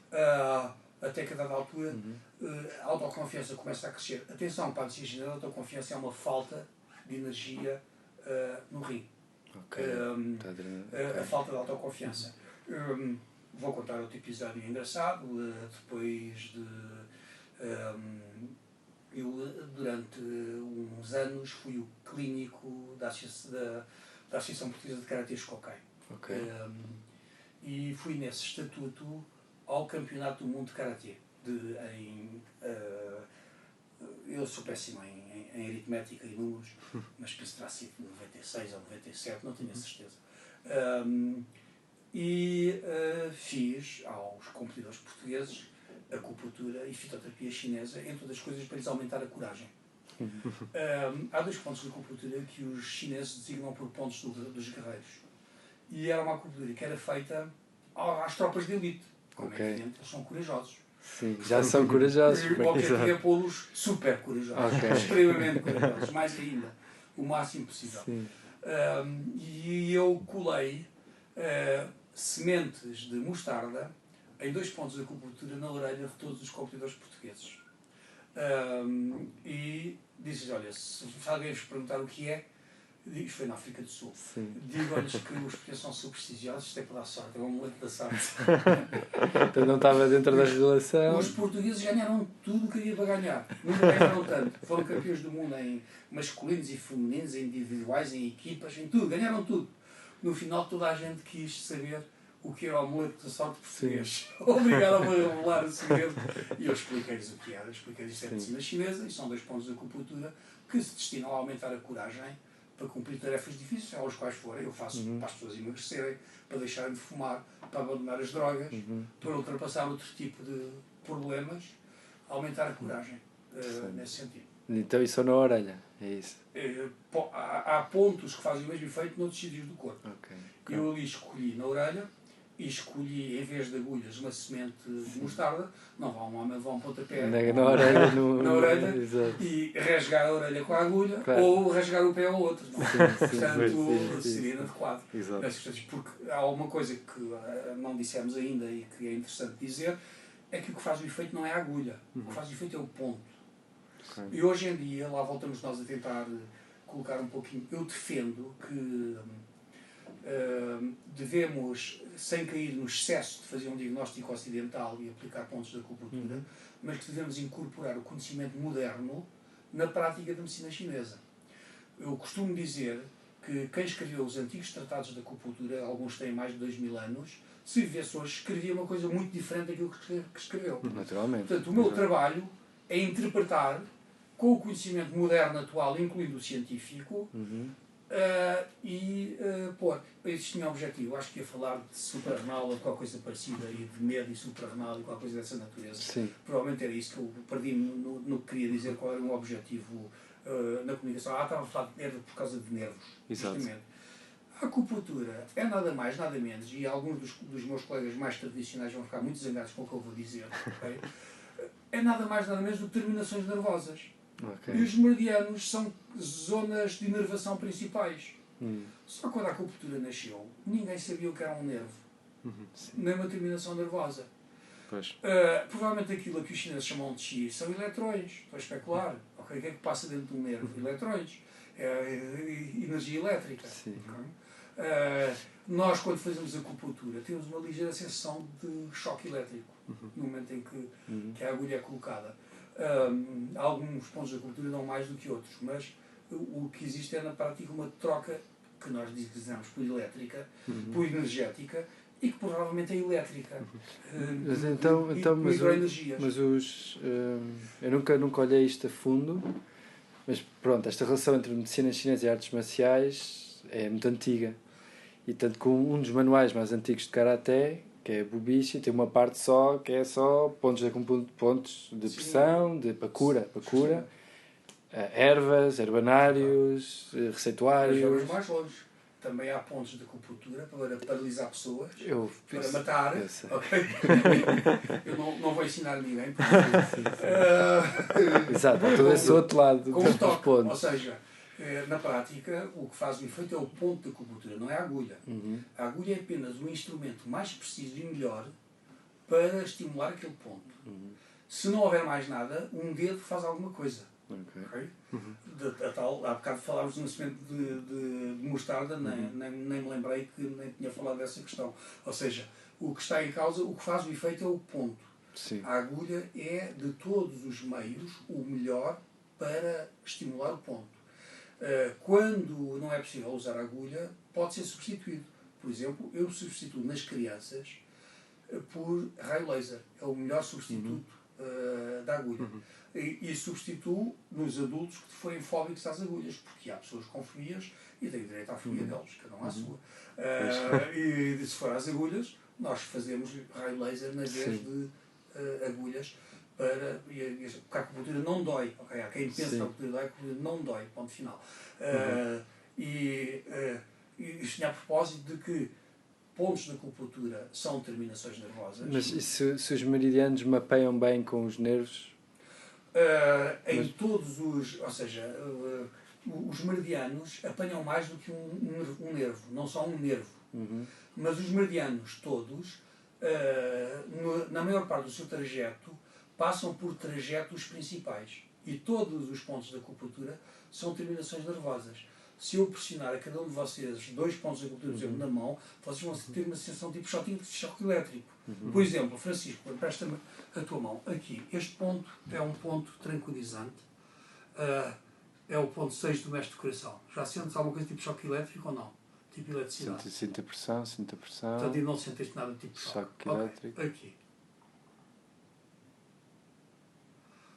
Até que a dada altura a autoconfiança começa a crescer. Atenção, para a medicina, a autoconfiança é uma falta de energia no ringue. Okay. A falta de autoconfiança. Vou contar outro episódio engraçado. Depois de... eu, durante uns anos, fui o clínico da Associação Portuguesa de Karatê Shokai. Okay. E fui nesse estatuto ao Campeonato do Mundo de Karatê. Eu sou péssimo em aritmética e números, mas penso que terá sido 96 ou 97, não tenho a certeza. Fiz aos competidores portugueses acupuntura e fitoterapia chinesa, entre outras coisas, para lhes aumentar a coragem. Há 2 pontos de acupuntura que os chineses designam por pontos dos guerreiros. E era uma acupuntura que era feita às tropas de elite. Como é evidente, eles são corajosos. Sim, já são corajosos. O objetivo é pô-los super corajosos, extremamente corajosos, mais ainda, o máximo possível. E eu colei sementes de mostarda em 2 pontos de acupuntura na orelha de todos os competidores portugueses. E disse-lhes, olha, se alguém vos perguntar o que é, isto foi na África do Sul. Digo-lhes que os portugueses são supersticiosos, isto é para dar sorte, é um amuleto da sorte. Então não estava dentro da regulação. Os portugueses ganharam tudo o que havia para ganhar. Nunca ganharam tanto. Foram campeões do mundo em masculinos e femininos, em individuais, em equipas, em tudo. Ganharam tudo. No final toda a gente quis saber o que era o amuleto da sorte português. Obrigaram-me a revelar o segredo. E eu expliquei-lhes o que era. Expliquei-lhes que é medicina chinesa e são 2 pontos de acupuntura que se destinam a aumentar a coragem para cumprir tarefas difíceis, aos quais forem. Eu faço para as pessoas emagrecerem, para deixarem de fumar, para abandonar as drogas, para ultrapassar outro tipo de problemas, aumentar a coragem, nesse sentido. Então isso na orelha, é isso? Há pontos que fazem o mesmo efeito noutros sítios do corpo. Okay. Eu ali escolhi na orelha e escolhi, em vez de agulhas, uma semente de mostarda. Não vão um pontapé na orelha, na orelha e rasgar a orelha com a agulha, ou rasgar o pé ao outro. Não? Portanto, seria inadequado. Porque há uma coisa que não dissemos ainda e que é interessante dizer, é que o que faz o efeito não é a agulha, o que faz o efeito é o ponto. E hoje em dia, lá voltamos nós a tentar colocar um pouquinho, eu defendo que devemos, sem cair no excesso de fazer um diagnóstico ocidental e aplicar pontos de acupuntura, mas que devemos incorporar o conhecimento moderno na prática da medicina chinesa. Eu costumo dizer que quem escreveu os antigos tratados de acupuntura, alguns têm mais de 2000 anos, se vivesse hoje, escrevia uma coisa muito diferente daquilo que escreveu. Naturalmente. Portanto, o meu trabalho é interpretar, com o conhecimento moderno atual, incluindo o científico, pôr. Este tinha um objetivo, acho que ia falar de suprarrenal ou de qualquer coisa parecida, e de medo e suprarrenal e qualquer coisa dessa natureza. Sim. Provavelmente era isso que eu perdi-me no que queria dizer, qual era um objetivo na comunicação. Estava a falar de nervos por causa de nervos. Exato. Justamente. A acupuntura é nada mais, nada menos, e alguns dos meus colegas mais tradicionais vão ficar muito zangados com o que eu vou dizer, okay? É nada mais, nada menos do que terminações nervosas. Okay. E os meridianos são zonas de inervação principais. Só quando a acupuntura nasceu, ninguém sabia o que era um nervo, nem uma terminação nervosa. Provavelmente aquilo a que os chineses chamam de chi são eletrões. Estou a especular. Okay? O que é que passa dentro de um nervo? Eletrões. Energia elétrica. Okay? Nós, quando fazemos acupuntura, temos uma ligeira sensação de choque elétrico no momento em que a agulha é colocada. Alguns pontos de acupuntura dão mais do que outros, mas o que existe é na prática uma troca que nós designamos por elétrica, por energética, e que provavelmente é elétrica. Eu nunca olhei isto a fundo, mas pronto, esta relação entre medicina chinesa e artes marciais é muito antiga. E tanto que um dos manuais mais antigos de Karaté, que é Bubishi, tem uma parte só que é só pontos de pressão, para cura. ervas, herbanários, Mas receituários. vamos mais longe. Também há pontos de acupuntura para paralisar pessoas, para matar. Okay? Eu não vou ensinar a ninguém. Exato, há todo esse outro lado com dos toque. pontos. Ou seja, na prática, o que faz o efeito é o ponto de acupuntura, não é a agulha. A agulha é apenas um instrumento mais preciso e melhor para estimular aquele ponto. Se não houver mais nada, um dedo faz alguma coisa. Okay? Há bocado falámos no semente de mostarda, nem me lembrei que nem tinha falado dessa questão. Ou seja, o que está em causa, o que faz o efeito é o ponto. Sim. A agulha é, de todos os meios, o melhor para estimular o ponto. Quando não é possível usar a agulha, pode ser substituído. Por exemplo, eu substituo nas crianças por raio laser. É o melhor substituto da agulha. E substituo nos adultos que forem fóbicos às agulhas, porque há pessoas com fobias e têm direito à fobia deles, cada um à sua. E se for às agulhas, nós fazemos raio laser na vez de agulhas, porque a acupuntura não dói. Okay? Há quem pensa que a acupuntura não dói, ponto final. Isto é a propósito de que pontos de acupuntura são terminações nervosas. Mas e se os meridianos mapeiam bem com os nervos? Em todos os... Ou seja, os meridianos apanham mais do que um nervo, não só um nervo. Mas os meridianos todos, na maior parte do seu trajeto, passam por trajetos principais. E todos os pontos da acupuntura são terminações nervosas. Se eu pressionar a cada um de vocês 2 pontos de acupuntura, por exemplo, na mão, vocês vão ter uma sensação tipo choque elétrico. Por exemplo, Francisco, presta-me a tua mão. Aqui, este ponto é um ponto tranquilizante. É o ponto 6 do mestre do coração. Já sentes alguma coisa tipo choque elétrico ou não? Tipo eletricidade? Sinto a pressão. Portanto, não sentiste nada tipo choque. Elétrico. Aqui.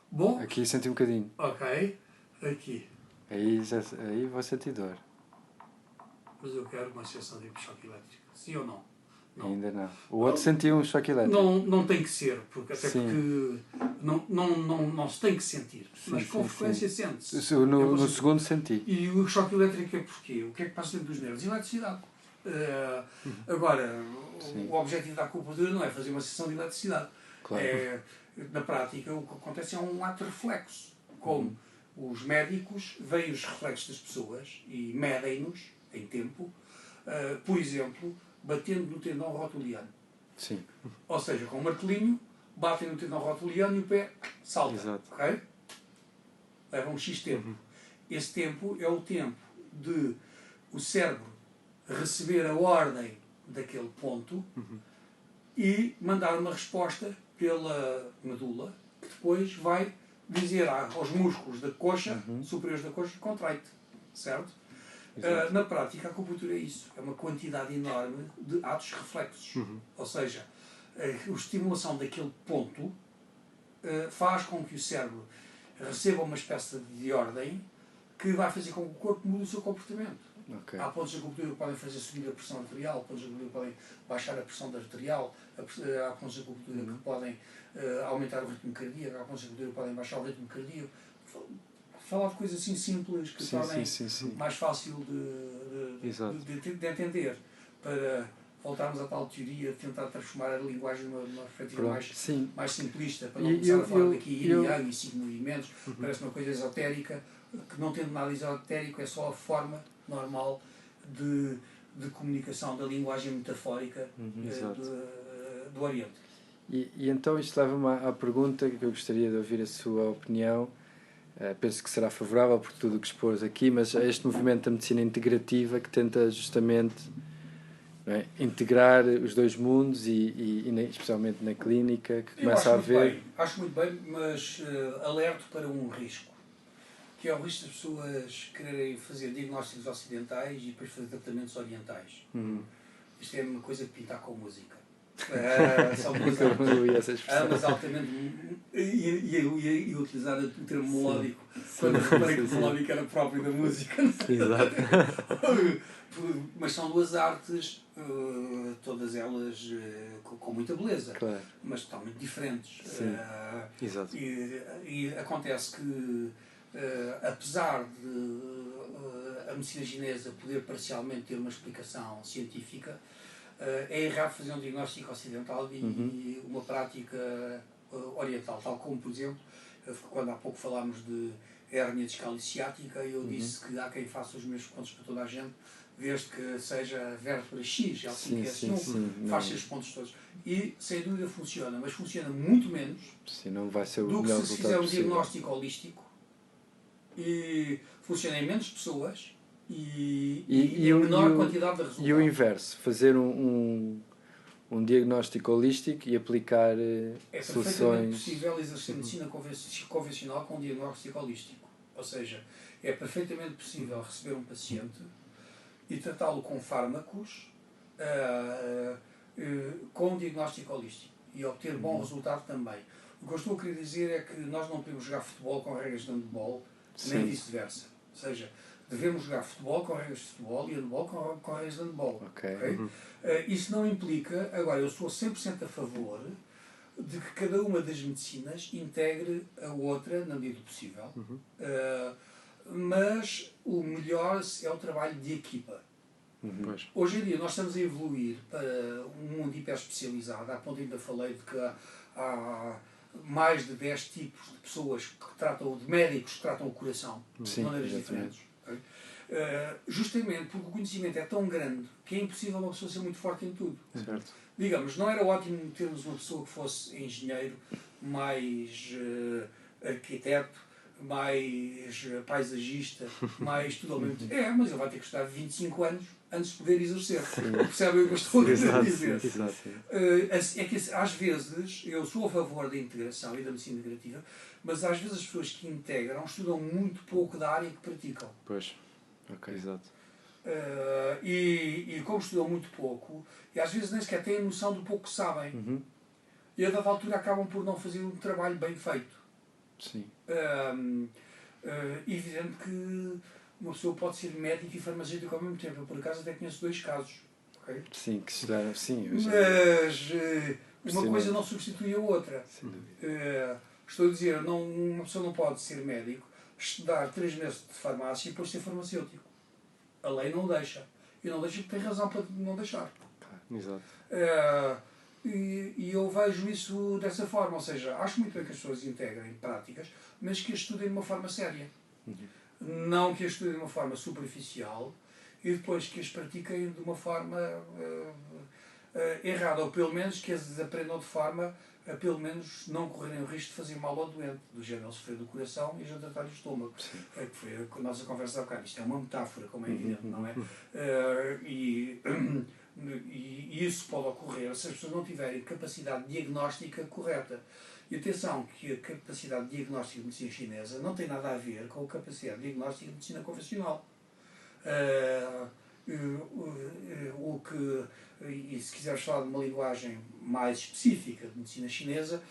Bom. Aqui senti um bocadinho. Ok. Aqui. Aí vou sentir dor. Mas eu quero uma sensação de choque elétrico. Sim ou não? Não. Ainda não. O outro sentiu um choque elétrico. Não tem que ser, porque não se tem que sentir. Mas com frequência sente-se. No segundo senti. E o choque elétrico é porquê? O que é que passa dentro dos nervos? Eletricidade. Agora, o objetivo da acupuntura não é fazer uma sessão de eletricidade. Claro. Na prática, o que acontece é um ato de reflexo. Como os médicos veem os reflexos das pessoas e medem-nos em tempo, por exemplo, batendo no tendão rotuliano. Sim. Ou seja, com um martelinho, batem no tendão rotuliano e o pé salta. Exato. Okay? Leva um X tempo. Esse tempo é o tempo de o cérebro receber a ordem daquele ponto e mandar uma resposta pela medula, que depois vai dizer aos músculos da coxa, superiores da coxa, contrai-te. Certo? Na prática, a acupuntura é isso. É uma quantidade enorme de atos reflexos. Ou seja, a estimulação daquele ponto faz com que o cérebro receba uma espécie de ordem que vai fazer com que o corpo mude o seu comportamento. Okay. Há pontos de acupuntura que podem fazer subir a pressão arterial, pontos de acupuntura que podem baixar a pressão arterial, há pontos de acupuntura que podem aumentar o ritmo cardíaco, há pontos de acupuntura que podem baixar o ritmo cardíaco. Falar de coisas assim simples que tornem mais fácil de entender, para voltarmos à tal teoria de tentar transformar a linguagem numa perspectiva mais simplista, para não começar a falar daqui yin e yang e 5 movimentos, parece uma coisa esotérica, que não tendo nada esotérico, é só a forma normal de comunicação da linguagem metafórica do Oriente. E então isto leva-me à pergunta que eu gostaria de ouvir a sua opinião. Penso que será favorável por tudo o que expôs aqui, mas a este movimento da medicina integrativa que tenta justamente integrar os dois mundos e especialmente na clínica, que começa a haver... Acho muito bem, mas alerto para um risco, que é o risco das pessoas quererem fazer diagnósticos ocidentais e depois fazer tratamentos orientais. Isto é uma coisa de pintar com música. São duas artes, altamente e utilizar o termo melódico quando reparei que o melódico era próprio da música. Exato. Mas são duas artes, todas elas com muita beleza, claro, mas totalmente diferentes. Exato. E acontece que apesar de a medicina chinesa poder parcialmente ter uma explicação científica, é errado fazer um diagnóstico ocidental e uma prática oriental, tal como, por exemplo, quando há pouco falámos de hérnia discal ciática, eu disse que há quem faça os mesmos pontos para toda a gente, desde que seja a vértebra X, L5S1, faz esses pontos todos. E, sem dúvida, funciona, mas funciona muito menos não vai ser do que se fizer um diagnóstico holístico, e funciona em menos pessoas e menor quantidade de resultados. E o inverso, fazer um diagnóstico holístico e aplicar soluções... É perfeitamente possível exercer medicina convencional com um diagnóstico holístico. Ou seja, é perfeitamente possível receber um paciente e tratá-lo com fármacos com um diagnóstico holístico e obter bom resultado também. O que eu estou a querer dizer é que nós não podemos jogar futebol com regras de handball, nem vice-versa. Ou seja, devemos jogar futebol com regras de futebol e handball com regras de handball. Okay? Isso não implica... Agora, eu sou 100% a favor de que cada uma das medicinas integre a outra na medida do possível. Mas o melhor é o trabalho de equipa. Hoje em dia nós estamos a evoluir para um mundo hiper-especializado. Há ponto ainda falei de que há mais de 10 tipos de pessoas que tratam, de médicos que tratam o coração de maneiras diferentes. Okay? Justamente porque o conhecimento é tão grande que é impossível uma pessoa ser muito forte em tudo. Certo. Digamos, não era ótimo termos uma pessoa que fosse engenheiro, mais arquiteto, mais paisagista, mais tudo ao mesmo tempo. Mas ele vai ter que estudar 25 anos antes de poder exercer. Percebem o que eu estou a dizer? É que às vezes, eu sou a favor da integração e da medicina integrativa, mas às vezes as pessoas que integram estudam muito pouco da área que praticam. Pois, exato. E como estudam muito pouco, e às vezes nem sequer têm noção do pouco que sabem. E a dada altura acabam por não fazer um trabalho bem feito. Evidente que uma pessoa pode ser médico e farmacêutico ao mesmo tempo. Eu, por acaso, até conheço 2 casos. Okay? Sim, que estudaram. Mas uma coisa não substitui a outra. Estou a dizer, uma pessoa não pode ser médico, estudar 3 meses de farmácia e depois ser farmacêutico. A lei não deixa. E não deixa porque tem razão para não deixar. Exato. E eu vejo isso dessa forma, ou seja, acho muito bem que as pessoas integrem práticas, mas que as estudem de uma forma séria. Não que as estudem de uma forma superficial e depois que as pratiquem de uma forma errada, ou pelo menos que as aprendam de forma a pelo menos não correrem o risco de fazer mal ao doente, do género sofrer do coração e já tratar-lhe o estômago. Que foi a nossa conversa há bocado. Isto é uma metáfora, como é evidente, não é? E isso pode ocorrer se as pessoas não tiverem capacidade diagnóstica correta. E atenção que a capacidade diagnóstica de medicina chinesa não tem nada a ver com a capacidade diagnóstica de medicina convencional. E se quiseres falar de uma linguagem mais específica de medicina chinesa,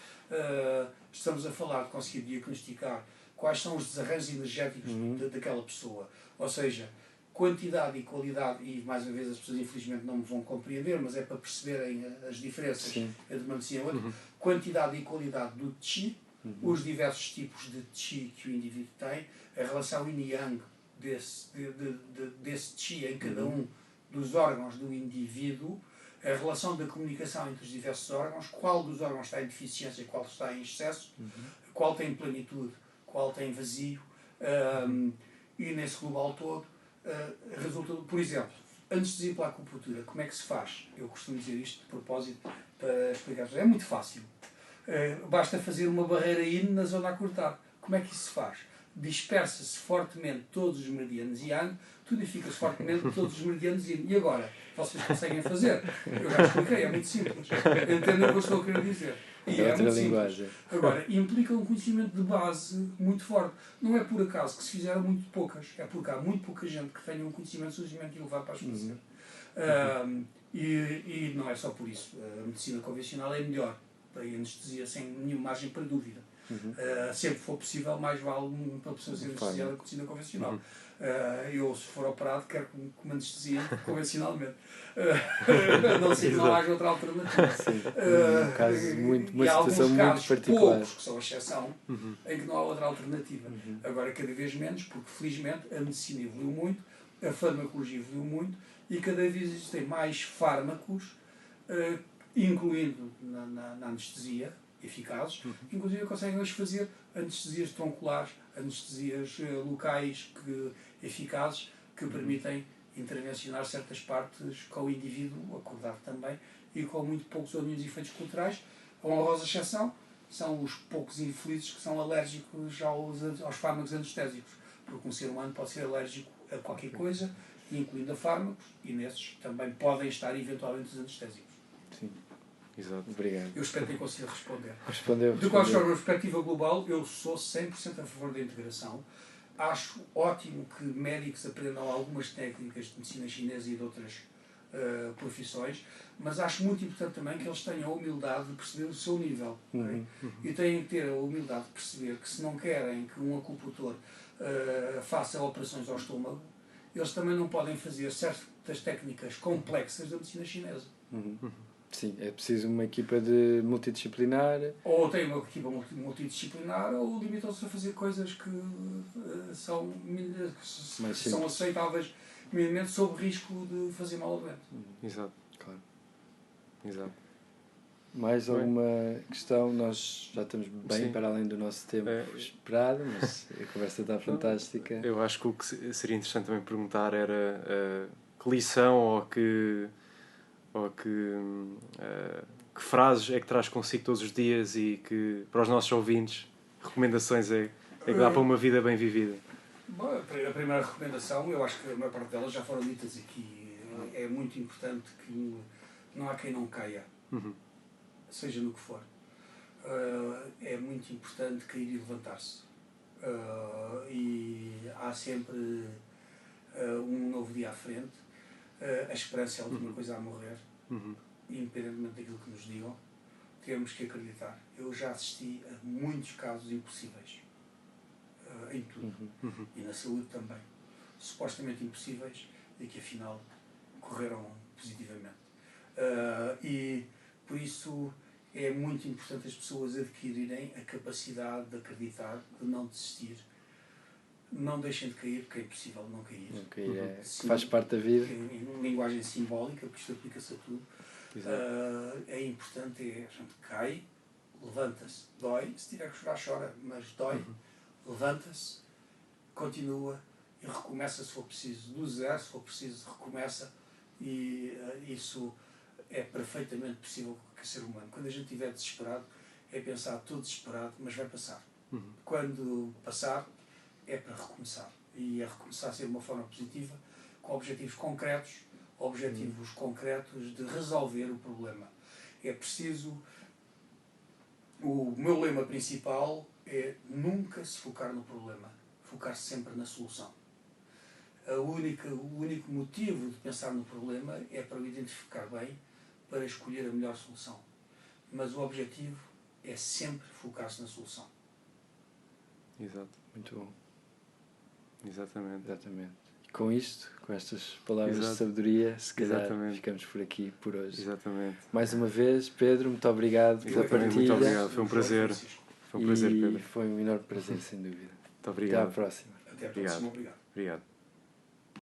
estamos a falar de conseguir diagnosticar quais são os desarranjos energéticos daquela pessoa. Ou seja, quantidade e qualidade, e mais uma vez as pessoas infelizmente não me vão compreender, mas é para perceberem as diferenças entre uma medicina e outra, quantidade e qualidade do Qi, os diversos tipos de Qi que o indivíduo tem, a relação yin-yang desse Qi em cada um dos órgãos do indivíduo, a relação da comunicação entre os diversos órgãos, qual dos órgãos está em deficiência, qual está em excesso, qual tem plenitude, qual tem vazio, e nesse global todo resulta, por exemplo, antes de ir para a acupuntura, como é que se faz? Eu costumo dizer isto de propósito para explicar. É muito fácil. Basta fazer uma barreira yin na zona a cortar. Como é que isso se faz? Dispersa-se fortemente todos os meridianos yang, tonifica-se fortemente todos os meridianos yin. E agora? Vocês conseguem fazer? Eu já expliquei, é muito simples. Entendem o que eu estou a querer dizer? E é muito simples. Agora, implica um conhecimento de base muito forte. Não é por acaso que se fizeram muito poucas. É porque há muito pouca gente que tenha um conhecimento suficientemente elevado para as fazer. E não é só por isso. A medicina convencional é melhor. Tem anestesia sem nenhuma margem para dúvida. Sempre que for possível, mais vale uma pessoa ser anestesiada com medicina convencional. Eu, se for operado, quero que me anestesia convencionalmente. Não sei que não haja outra alternativa. Sim, um caso uma situação muito particular. Poucos, que são a exceção, em que não há outra alternativa. Agora, cada vez menos, porque felizmente a medicina evoluiu muito, a farmacologia evoluiu muito, e cada vez existem mais fármacos, incluindo na anestesia, eficazes, inclusive conseguem hoje fazer anestesias tronculares, anestesias locais eficazes, que permitem intervencionar certas partes com o indivíduo acordado também, e com muito poucos ou nenhum efeitos colaterais. A honrosa exceção são os poucos infelizes que são alérgicos aos fármacos anestésicos, porque um ser humano pode ser alérgico a qualquer coisa, incluindo a fármacos, e nesses também podem estar eventualmente os anestésicos. Sim. Exato. Obrigado. Eu espero ter conseguido responder. Respondeu. De qualquer forma, na perspectiva global, eu sou 100% a favor da integração. Acho ótimo que médicos aprendam algumas técnicas de medicina chinesa e de outras profissões, mas acho muito importante também que eles tenham a humildade de perceber o seu nível. E têm que ter a humildade de perceber que, se não querem que um acupuntor faça operações ao estômago, eles também não podem fazer certas técnicas complexas da medicina chinesa. Sim, é preciso uma equipa de multidisciplinar. Ou tem uma equipa multidisciplinar, ou limitam-se a fazer coisas que são aceitáveis, minimamente, sob risco de fazer mal ao doente. Exato. Claro. Exato. Mais alguma questão? Nós já estamos bem para além do nosso tempo esperado, mas a conversa está fantástica. Eu acho que o que seria interessante também perguntar era que lição ou que frases é que traz consigo todos os dias, e que, para os nossos ouvintes, recomendações é que dá para uma vida bem vivida. Bom, a primeira recomendação, eu acho que a maior parte delas já foram ditas aqui. É muito importante que não há quem não caia, seja no que for. É muito importante cair e levantar-se. E há sempre um novo dia à frente. A esperança é a última coisa a morrer, independentemente daquilo que nos digam. Temos que acreditar. Eu já assisti a muitos casos impossíveis, em tudo, e na saúde também, supostamente impossíveis, e que afinal correram positivamente. E por isso é muito importante as pessoas adquirirem a capacidade de acreditar, de não desistir. Não deixem de cair, porque é impossível não cair. Não cair, faz parte da vida. Em linguagem simbólica, porque isto aplica-se a tudo. É importante, a gente cai, levanta-se, dói, se tiver que chorar, chora, mas dói, levanta-se, continua e recomeça se for preciso, do zero, se for preciso, recomeça, e isso é perfeitamente possível com qualquer ser humano. Quando a gente estiver desesperado, é pensar, estou desesperado, mas vai passar. Quando passar, é para recomeçar, e é recomeçar a ser de uma forma positiva, com objetivos concretos de resolver o problema. É preciso... O meu lema principal é nunca se focar no problema, focar-se sempre na solução. O único motivo de pensar no problema é para o identificar bem, para escolher a melhor solução. Mas o objetivo é sempre focar-se na solução. Exato. Muito bom. Exatamente. E com isto, com estas palavras de sabedoria, se calhar ficamos por aqui por hoje. Exatamente. Mais uma vez, Pedro, muito obrigado pela partilha. Muito obrigado, foi um prazer. Foi um prazer, Pedro. Foi um enorme prazer, sem dúvida. Muito obrigado. Até à próxima. Até à próxima, obrigado. Obrigado.